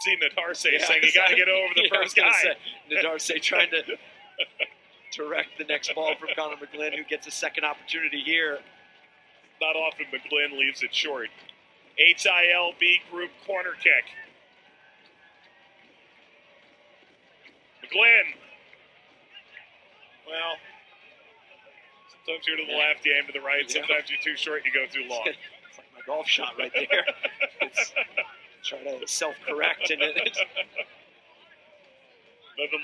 See Nadarse saying you got to get over the first guy. Nadarse trying to direct the next ball from Connor McGlynn, who gets a second opportunity here. Not often McGlynn leaves it short. HILB group corner kick. McGlynn. Well, sometimes you're to the left, you aim to the right. Sometimes you're too short, you go too long. It's like my golf shot right there. It's trying to self-correct and nothing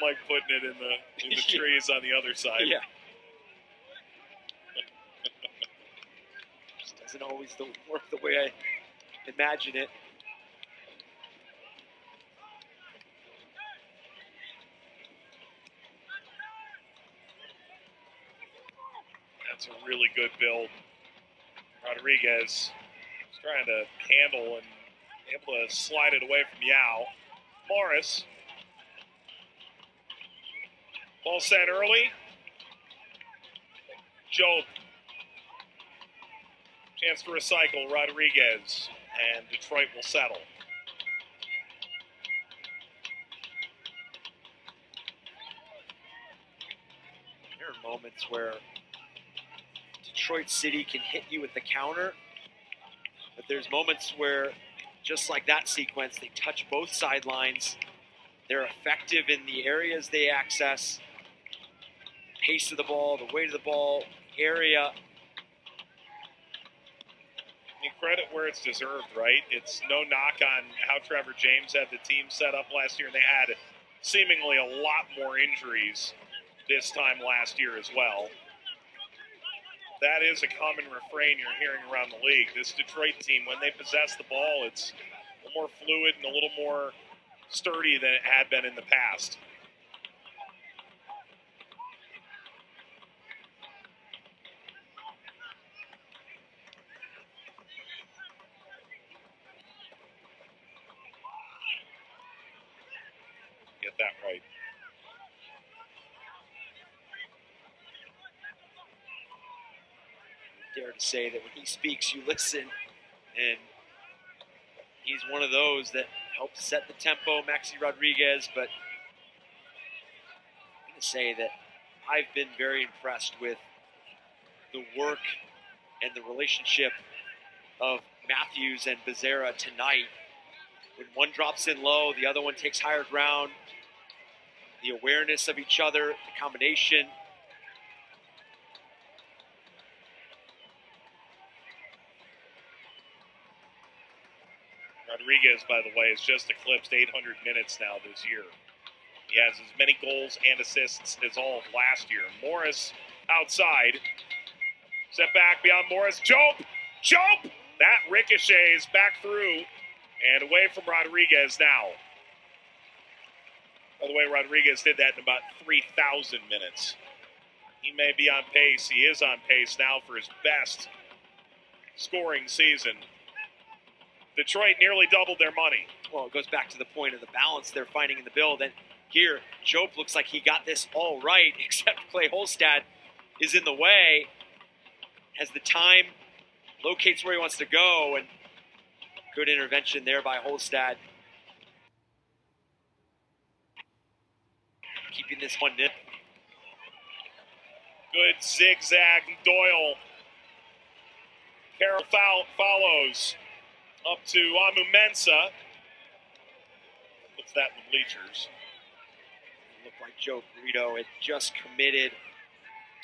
like putting it in the trees on the other side. Yeah. Just doesn't always work the way I imagine it. That's a really good build. Rodriguez is trying to handle and able to slide it away from Yao. Morris. Ball sent early. Job. Chance to recycle Rodriguez. And Detroit will settle. There are moments where Detroit City can hit you with the counter, but there's moments where, just like that sequence, they touch both sidelines. They're effective in the areas they access. Pace of the ball, the weight of the ball, area. You credit where it's deserved, right? It's no knock on how Trevor James had the team set up last year, and they had seemingly a lot more injuries this time last year as well. that is a common refrain you're hearing around the league. This Detroit team, when they possess the ball, it's a little more fluid and a little more sturdy than it had been in the past. Get that right. Dare to say that when he speaks, you listen, and he's one of those that helps set the tempo, Maxi Rodriguez, but I'm going to say that I've been very impressed with the work and the relationship of Matthews and Bezerra tonight. When one drops in low, the other one takes higher ground, the awareness of each other, the combination. Rodriguez, by the way, has just eclipsed 800 minutes now this year. He has as many goals and assists as all of last year. Morris outside. Set back beyond Morris. Jope! That ricochets back through and away from Rodriguez now. By the way, Rodriguez did that in about 3,000 minutes. He may be on pace. He is on pace now for his best scoring season. Detroit nearly doubled their money. Well, it goes back to the point of the balance they're finding in the build. And here, Jope looks like he got this all right, except Clay Holstad is in the way. Has the time, locates where he wants to go, and good intervention there by Holstad. Keeping this one in. Good zigzag. Doyle. Carroll follows up to Amu Mensah. What's that in the bleachers? It looked like Joe Burrito had just committed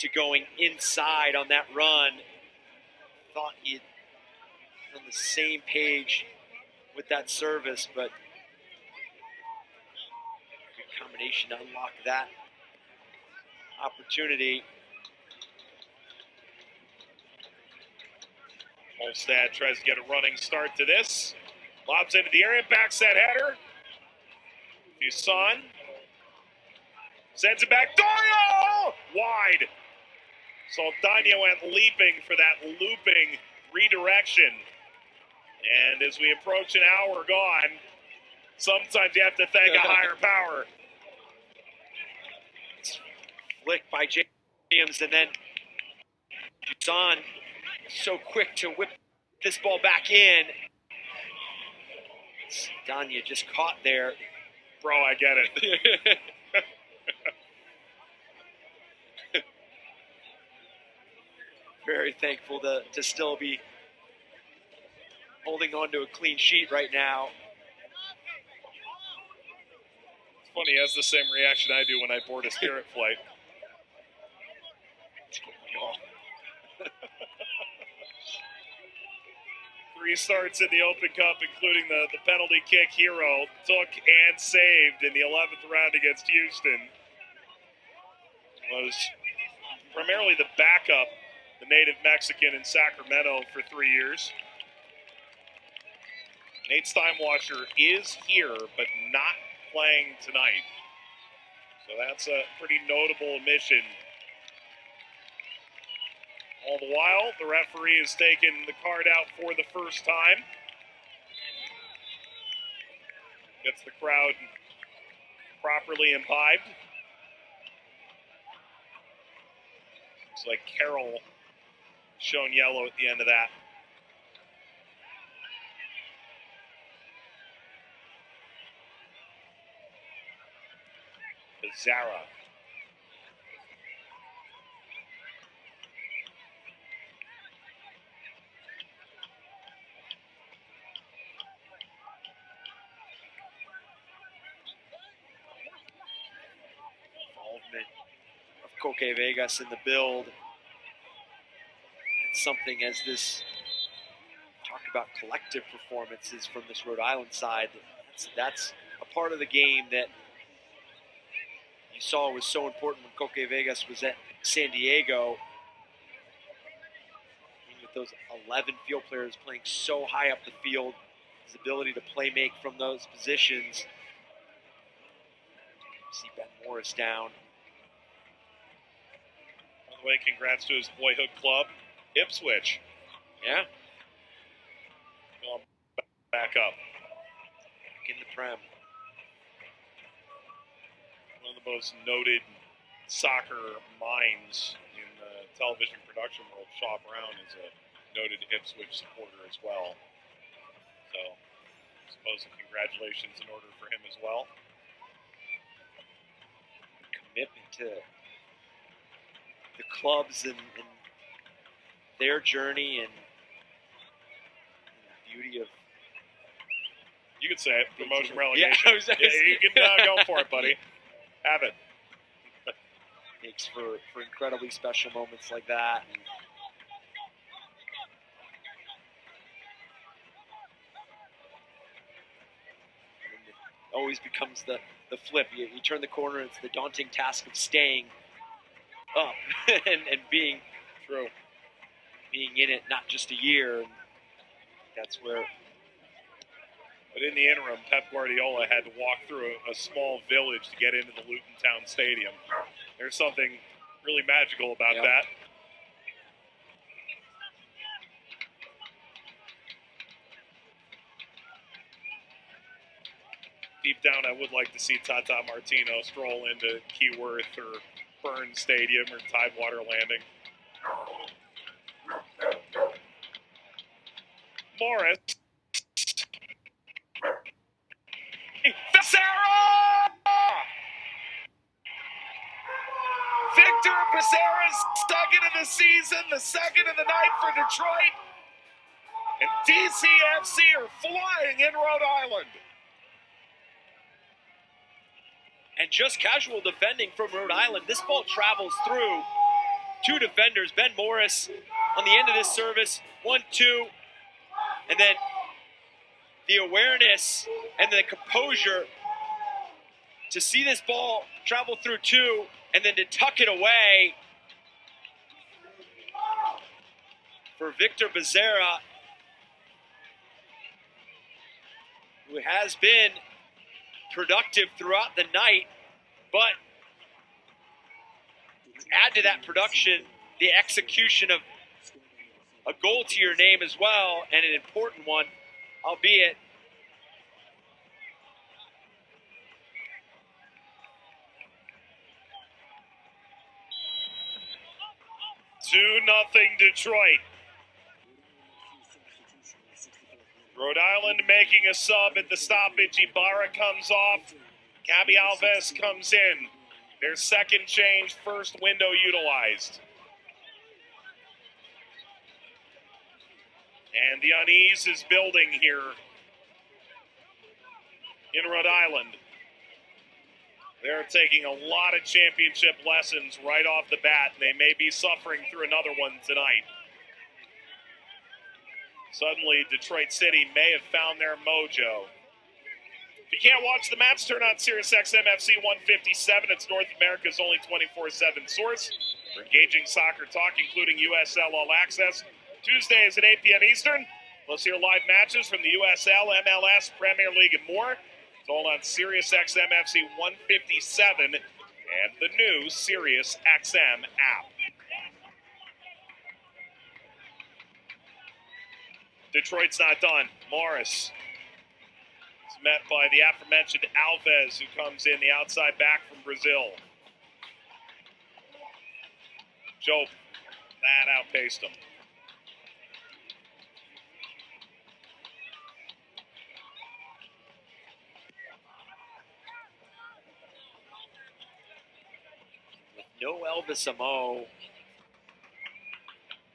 to going inside on that run. Thought he'd on the same page with that service, but good combination to unlock that opportunity. Holstad tries to get a running start to this. Lobs into the area, backs that header. Busan sends it back. Doyle! Wide. Saldana went leaping for that looping redirection. And as we approach an hour gone, sometimes you have to thank a higher power. Flick by James, and then Busan so quick to whip this ball back in. Danya just caught there. Bro, I get it. Very thankful to still be holding on to a clean sheet right now. It's funny, he has the same reaction I do when I board a Spirit flight. Three starts in the Open Cup, including the penalty kick hero, took and saved in the 11th round against Houston. Was primarily the backup, the native Mexican in Sacramento for 3 years. Nate Steinwasser is here, but not playing tonight. So that's a pretty notable omission. All the while, the referee has taken the card out for the first time. Gets the crowd properly imbibed. Looks like Carroll shown yellow at the end of that. Bezerra. Involvement of Coque Vegas in the build. It's something as this talk about collective performances from this Rhode Island side. That's a part of the game that you saw was so important when Coque Vegas was at San Diego. with those 11 field players playing so high up the field, his ability to play make from those positions. See Ben Morris down. By the way, congrats to his boyhood club, Ipswich. Yeah. Going back up. Back in the Prem. One of the most noted soccer minds in the television production world, Shaw Brown, is a noted Ipswich supporter as well. So, I suppose congratulations in order for him as well. Commitment to the clubs and their journey and the beauty of. You could say it. Promotion relegation. Yeah, you can go for it, buddy. Have it. Makes for incredibly special moments like that. And it always becomes the flip. You turn the corner, it's the daunting task of staying up and being in it not just a year. And that's where. But in the interim, Pep Guardiola had to walk through a small village to get into the Luton Town Stadium. There's something really magical about that. Deep down, I would like to see Tata Martino stroll into Keyworth or Burns Stadium or Tidewater Landing. Morris. Bezerra! Victor Bezerra's second of the season, the second of the night for Detroit. And DCFC are flying in Rhode Island. And just casual defending from Rhode Island. This ball travels through two defenders. Ben Morris on the end of this service. 1-2. And then the awareness and the composure to see this ball travel through two and then to tuck it away for Victor Bezerra, who has been productive throughout the night, but add to that production the execution of a goal to your name as well, and an important one, albeit. 2-0 Detroit. Rhode Island making a sub at the stoppage. Ibarra comes off. Gabby Alves comes in. Their second change, first window utilized. And the unease is building here in Rhode Island. They're taking a lot of championship lessons right off the bat, and they may be suffering through another one tonight. Suddenly, Detroit City may have found their mojo. If you can't watch the match, turn on SiriusXM FC 157. It's North America's only 24/7 source for engaging soccer talk, including USL All Access. Tuesdays at 8 p.m. Eastern. Plus hear live matches from the USL, MLS, Premier League, and more. It's all on SiriusXM FC 157 and the new SiriusXM app. Detroit's not done. Morris is met by the aforementioned Alves, who comes in the outside back from Brazil. Joe, that outpaced him. No Elvis Amo.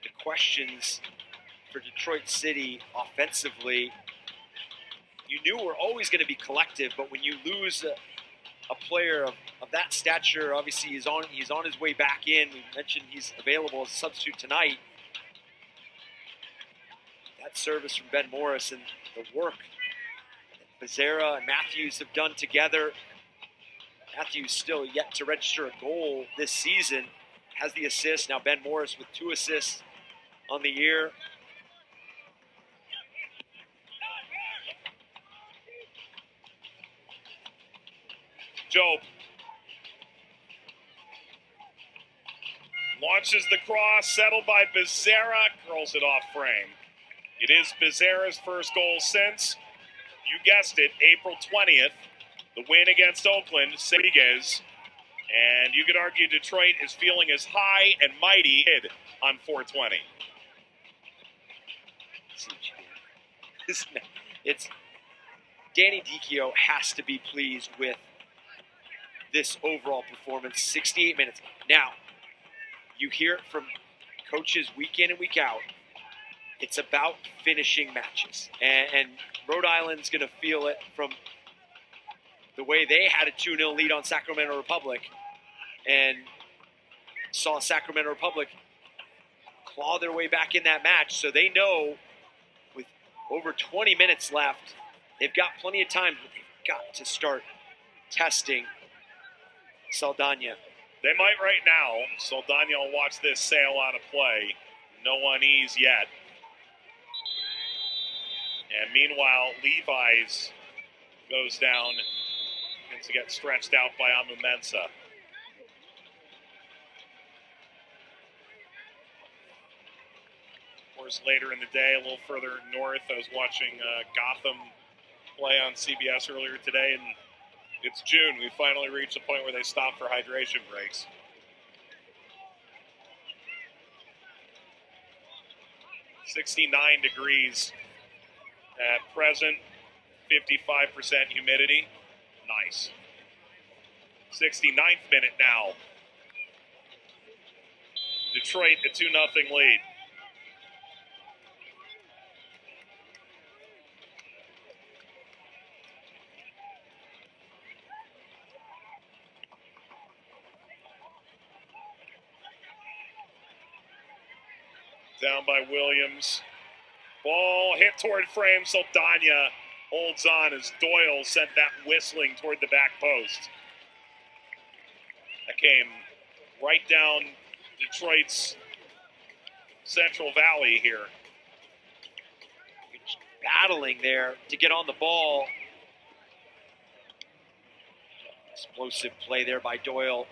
The questions for Detroit City offensively, you knew were always going to be collective, but when you lose a player of that stature, obviously he's on his way back in. We mentioned he's available as a substitute tonight. That service from Ben Morris and the work that Bezerra and Matthews have done together. Matthews still yet to register a goal this season, has the assist. Now Ben Morris with 2 assists on the year. Job launches the cross, settled by Bezerra, curls it off frame. It is Bezerra's first goal since, you guessed it, April 20th, the win against Oakland, Rodriguez. And you could argue Detroit is feeling as high and mighty on 420. It's Danny Dicchio has to be pleased with this overall performance. 68 minutes. Now, you hear it from coaches week in and week out. It's about finishing matches. And Rhode Island's going to feel it from the way they had a 2-0 lead on Sacramento Republic and saw Sacramento Republic claw their way back in that match. So they know with over 20 minutes left, they've got plenty of time, but they've got to start testing Saldana. They might right now. Saldana will watch this sail out of play. No unease yet. And meanwhile, Levi's goes down and to get stretched out by Amu Mensah. Of course, later in the day, a little further north, I was watching Gotham play on CBS earlier today, and it's June. We finally reached a point where they stop for hydration breaks. .69 degrees at present, 55% humidity. Nice. 69th minute now. Detroit a 2-0 lead. Down by Williams. Ball hit toward frame. Saldana holds on as Doyle sent that whistling toward the back post. That came right down Detroit's Central Valley here. Battling there to get on the ball. Explosive play there by Doyle.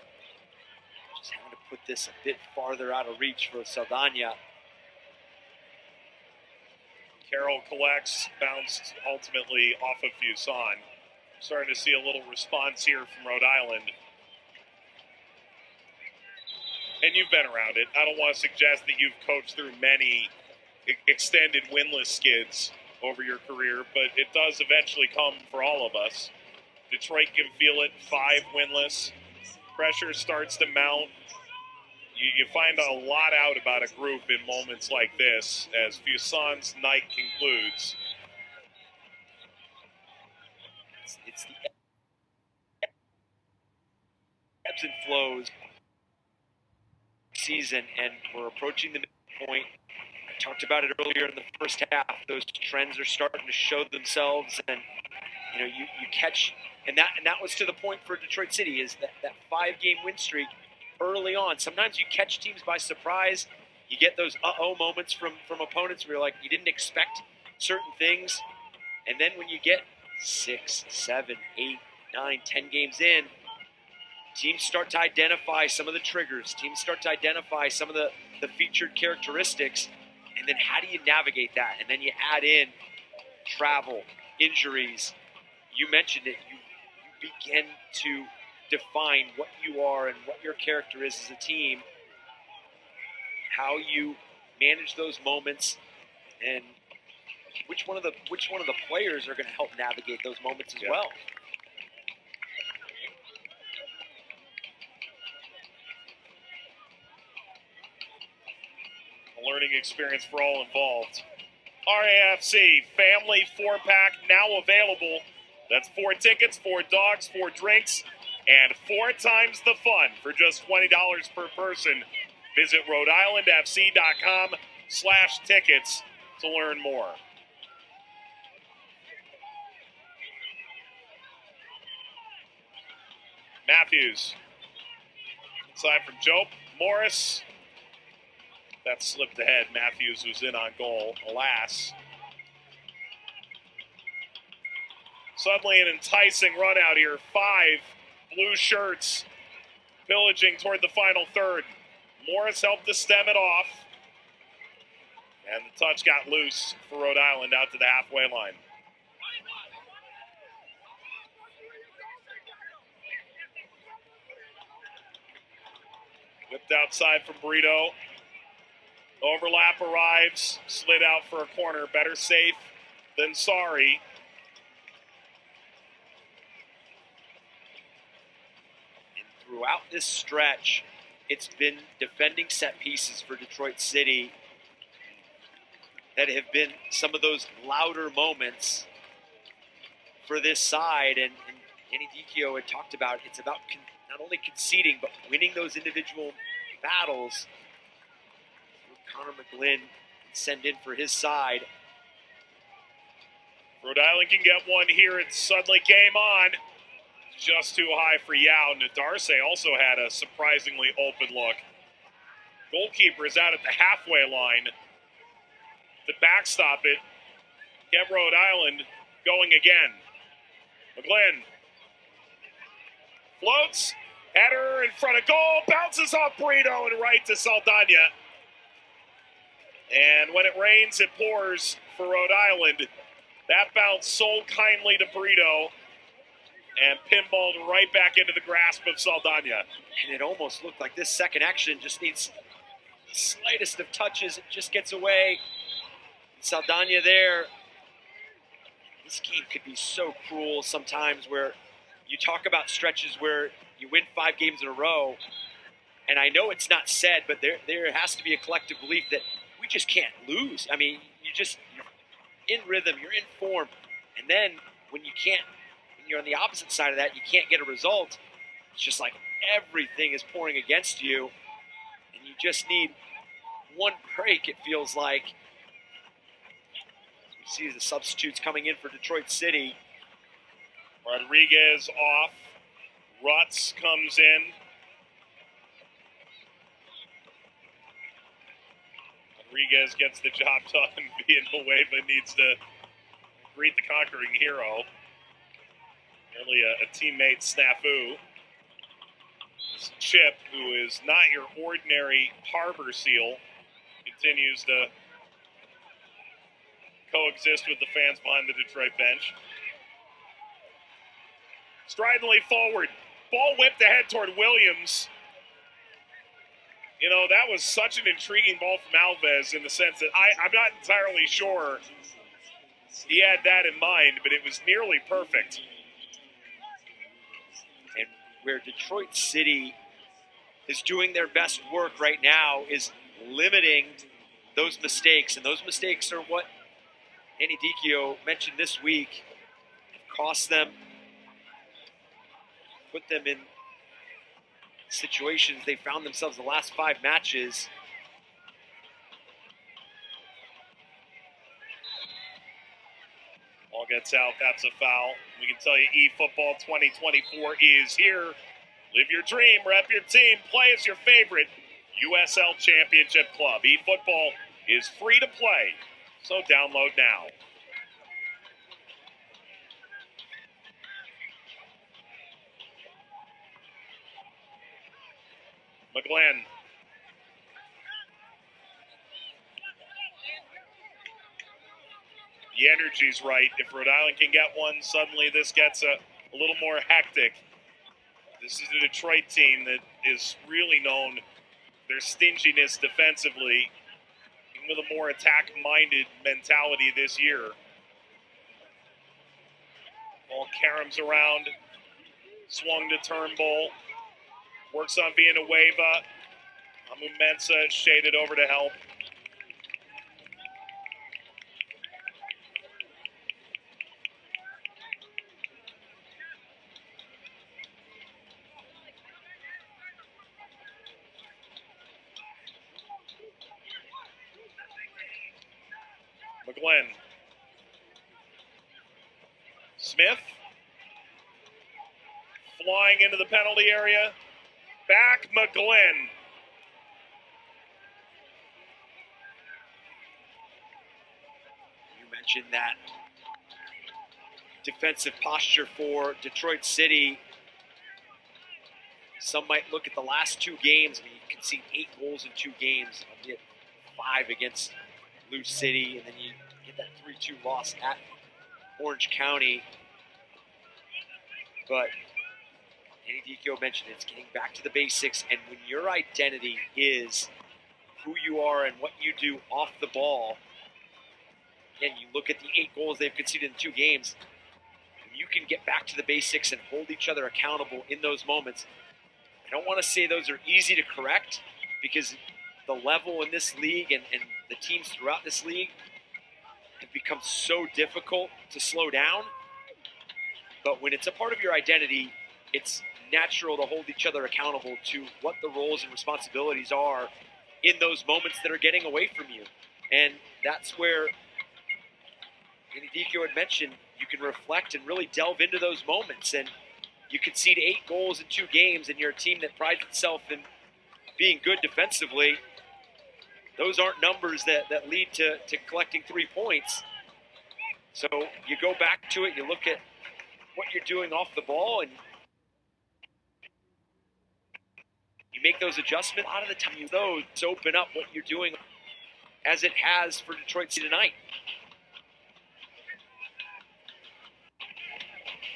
Just having to put this a bit farther out of reach for Saldana. Carroll collects, bounced ultimately off of Fuson. Starting to see a little response here from Rhode Island. And you've been around it. I don't want to suggest that you've coached through many extended winless skids over your career, but it does eventually come for all of us. Detroit can feel it, 5 winless. Pressure starts to mount. You find a lot out about a group in moments like this as Fuson's night concludes. It's the ebbs and flows season, and we're approaching the midpoint. I talked about it earlier in the first half. Those trends are starting to show themselves, and you catch, and that was to the point for Detroit City, is that 5-game win streak early on. Sometimes you catch teams by surprise. You get those moments from opponents where you're like, you didn't expect certain things. And then when you get 6, 7, 8, 9, 10 games in, teams start to identify some of the triggers. Teams start to identify some of the featured characteristics. And then how do you navigate that? And then you add in travel, injuries. You mentioned it. You begin to define what you are and what your character is as a team, how you manage those moments, and which one of the players are going to help navigate those moments as well. A learning experience for all involved. RAFC Family 4-pack now available. That's 4 tickets, 4 dogs, 4 drinks, and 4 times the fun for just $20 per person. Visit RhodeIslandFC.com/tickets to learn more. Matthews. Inside from Joe. Morris. That slipped ahead. Matthews was in on goal. Alas. Suddenly an enticing run out here. 5 blue shirts pillaging toward the final third. Morris helped to stem it off. And the touch got loose for Rhode Island out to the halfway line. Whipped outside from Brito. Overlap arrives. Slid out for a corner. Better safe than sorry. And throughout this stretch, it's been defending set pieces for Detroit City that have been some of those louder moments for this side. And Danny Dicchio had talked about it's about not only conceding, but winning those individual battles. Connor McGlynn send in for his side. Rhode Island can get one here. It's suddenly game on. Just too high for Yao. Nadarce also had a surprisingly open look. Goalkeeper is out at the halfway line to backstop it. Get Rhode Island going again. McGlynn floats. Header in front of goal. Bounces off Brito and right to Saldana. And when it rains, it pours for Rhode Island. That bounce sold kindly to Brito and pinballed right back into the grasp of Saldana. And it almost looked like this second action just needs the slightest of touches. It just gets away. Saldana there. This game could be so cruel sometimes, where you talk about stretches where you win 5 games in a row. And I know it's not said, but there has to be a collective belief that we just can't lose. I mean, you're in rhythm, you're in form. And then when you're on the opposite side of that, you can't get a result. It's just like everything is pouring against you. And you just need one break, it feels like. You see the substitutes coming in for Detroit City. Rodriguez off. Rutz comes in. Rodriguez gets the job done. Villanueva needs to greet the conquering hero. Nearly a teammate snafu. This Chip, who is not your ordinary harbor seal, continues to coexist with the fans behind the Detroit bench. Stridently forward. Ball whipped ahead toward Williams. You know, that was such an intriguing ball from Alves in the sense that I'm not entirely sure he had that in mind, but it was nearly perfect. And where Detroit City is doing their best work right now is limiting those mistakes. And those mistakes are what Danny Dicchio mentioned this week. It cost them, put them in situations they found themselves the last 5 matches. Ball gets out, that's a foul. We can tell you eFootball 2024 is here. Live your dream, rep your team, play as your favorite USL Championship Club. eFootball is free to play, so download now. McGlynn. The energy's right. If Rhode Island can get one, suddenly this gets a little more hectic. This is a Detroit team that is really known their stinginess defensively, with a more attack-minded mentality this year. Ball caroms around, swung to Turnbull, works on Villanueva. Amu Mensah shaded over to help. McGlynn. Smith. Flying into the penalty area. Back McGlynn. mentioned that defensive posture for Detroit City. Some might look at the last 2 games. I mean, you can see 8 goals in 2 games. Albeit 5 against Lou City, and then you get that 3-2 loss at Orange County. But Danny Dico mentioned it's getting back to the basics, and when your identity is who you are and what you do off the ball, and you look at the 8 goals they've conceded in 2 games, you can get back to the basics and hold each other accountable in those moments. I don't want to say those are easy to correct, because the level in this league and the teams throughout this league have become so difficult to slow down. But when it's a part of your identity, it's natural to hold each other accountable to what the roles and responsibilities are in those moments that are getting away from you. And that's where Danny Dico had mentioned you can reflect and really delve into those moments. And you concede 8 goals in 2 games, and you're a team that prides itself in being good defensively. Those aren't numbers that lead to collecting 3 points. So you go back to it, you look at what you're doing off the ball, and you make those adjustments. A lot of the time, those open up what you're doing, as it has for Detroit City tonight.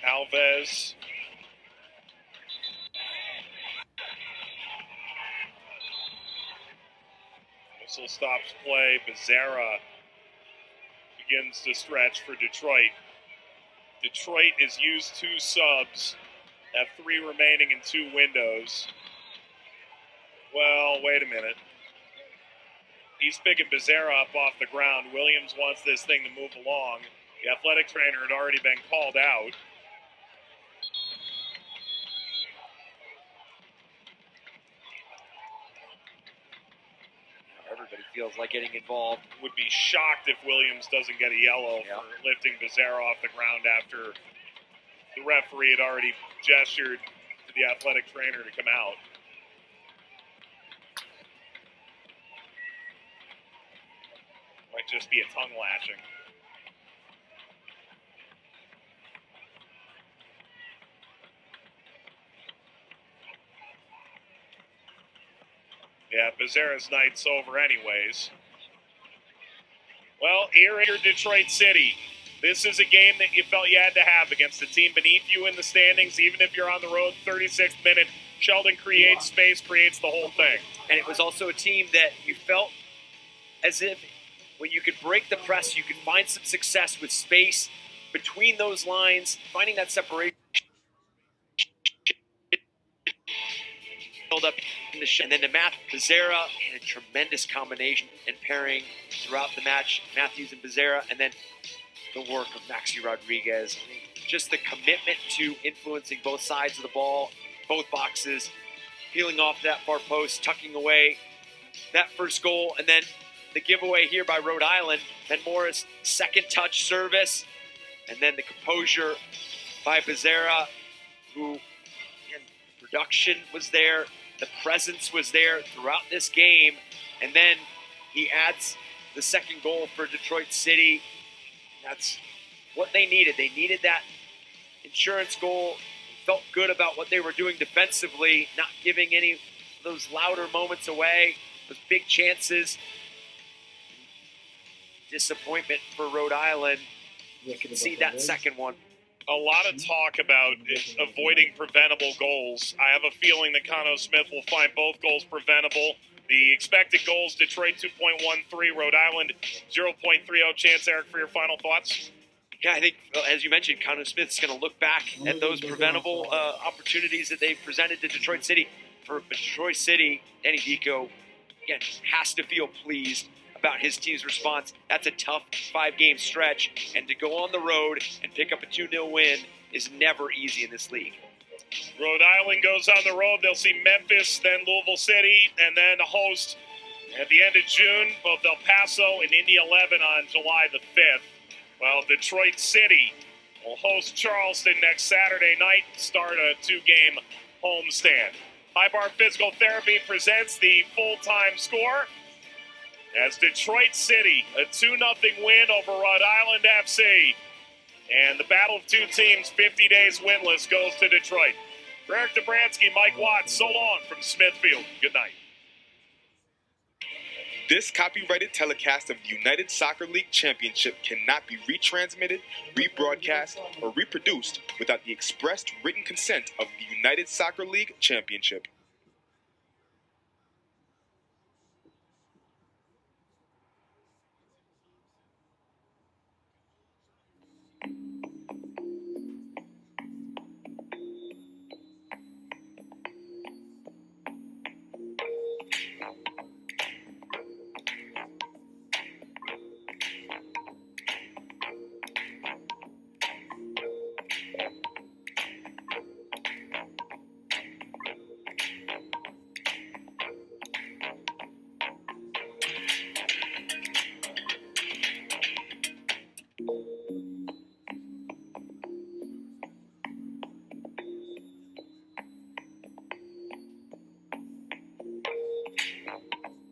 Alves. Whistle stops play. Bezerra begins to stretch for Detroit. Detroit has used 2 subs, have 3 remaining in 2 windows. Well, wait a minute. He's picking Bezerra up off the ground. Williams wants this thing to move along. The athletic trainer had already been called out. Everybody feels like getting involved. Would be shocked if Williams doesn't get a yellow for lifting Bezerra off the ground after the referee had already gestured to the athletic trainer to come out. Might just be a tongue lashing. Yeah, Bezerra's night's over anyways. Well, here Detroit City. This is a game that you felt you had to have against a team beneath you in the standings, even if you're on the road. 36th minute, Sheldon creates space, creates the whole thing. And it was also a team that you felt as if when you could break the press, you could find some success with space between those lines, finding that separation. Up in the and then to Bezerra had a tremendous combination and pairing throughout the match, Matthews and Bezerra, and then the work of Maxi Rodriguez. Just the commitment to influencing both sides of the ball, both boxes, peeling off that far post, tucking away that first goal, and then the giveaway here by Rhode Island. Then Morris' second touch service, and then the composure by Bezerra, who, again, production was there. The presence was there throughout this game. And then he adds the second goal for Detroit City. That's what they needed. They needed that insurance goal. They felt good about what they were doing defensively, not giving any of those louder moments away, those big chances. Disappointment for Rhode Island. You can see that second one. A lot of talk about avoiding preventable goals. I have a feeling that Cano Smith will find both goals preventable. The expected goals, Detroit 2.13, Rhode Island 0.30 chance. Eric, for your final thoughts? Yeah, I think, as you mentioned, Cano Smith's going to look back at those preventable opportunities that they've presented to Detroit City. For Detroit City, Danny Dico, again, has to feel pleased about his team's response. That's a tough 5-game stretch, and to go on the road and pick up a 2-0 win is never easy in this league. Rhode Island goes on the road. They'll see Memphis, then Louisville City, and then host at the end of June both El Paso and Indy 11 on July the 5th. Well, Detroit City will host Charleston next Saturday night, start a 2-game homestand. High Bar Physical Therapy presents the full-time score. as Detroit City, a 2-0 win over Rhode Island FC. And the battle of two teams, 50 days winless, goes to Detroit. For Eric Dobransky, Mike Watts, so long from Smithfield. Good night. This copyrighted telecast of the United Soccer League Championship cannot be retransmitted, rebroadcast, or reproduced without the expressed written consent of the United Soccer League Championship.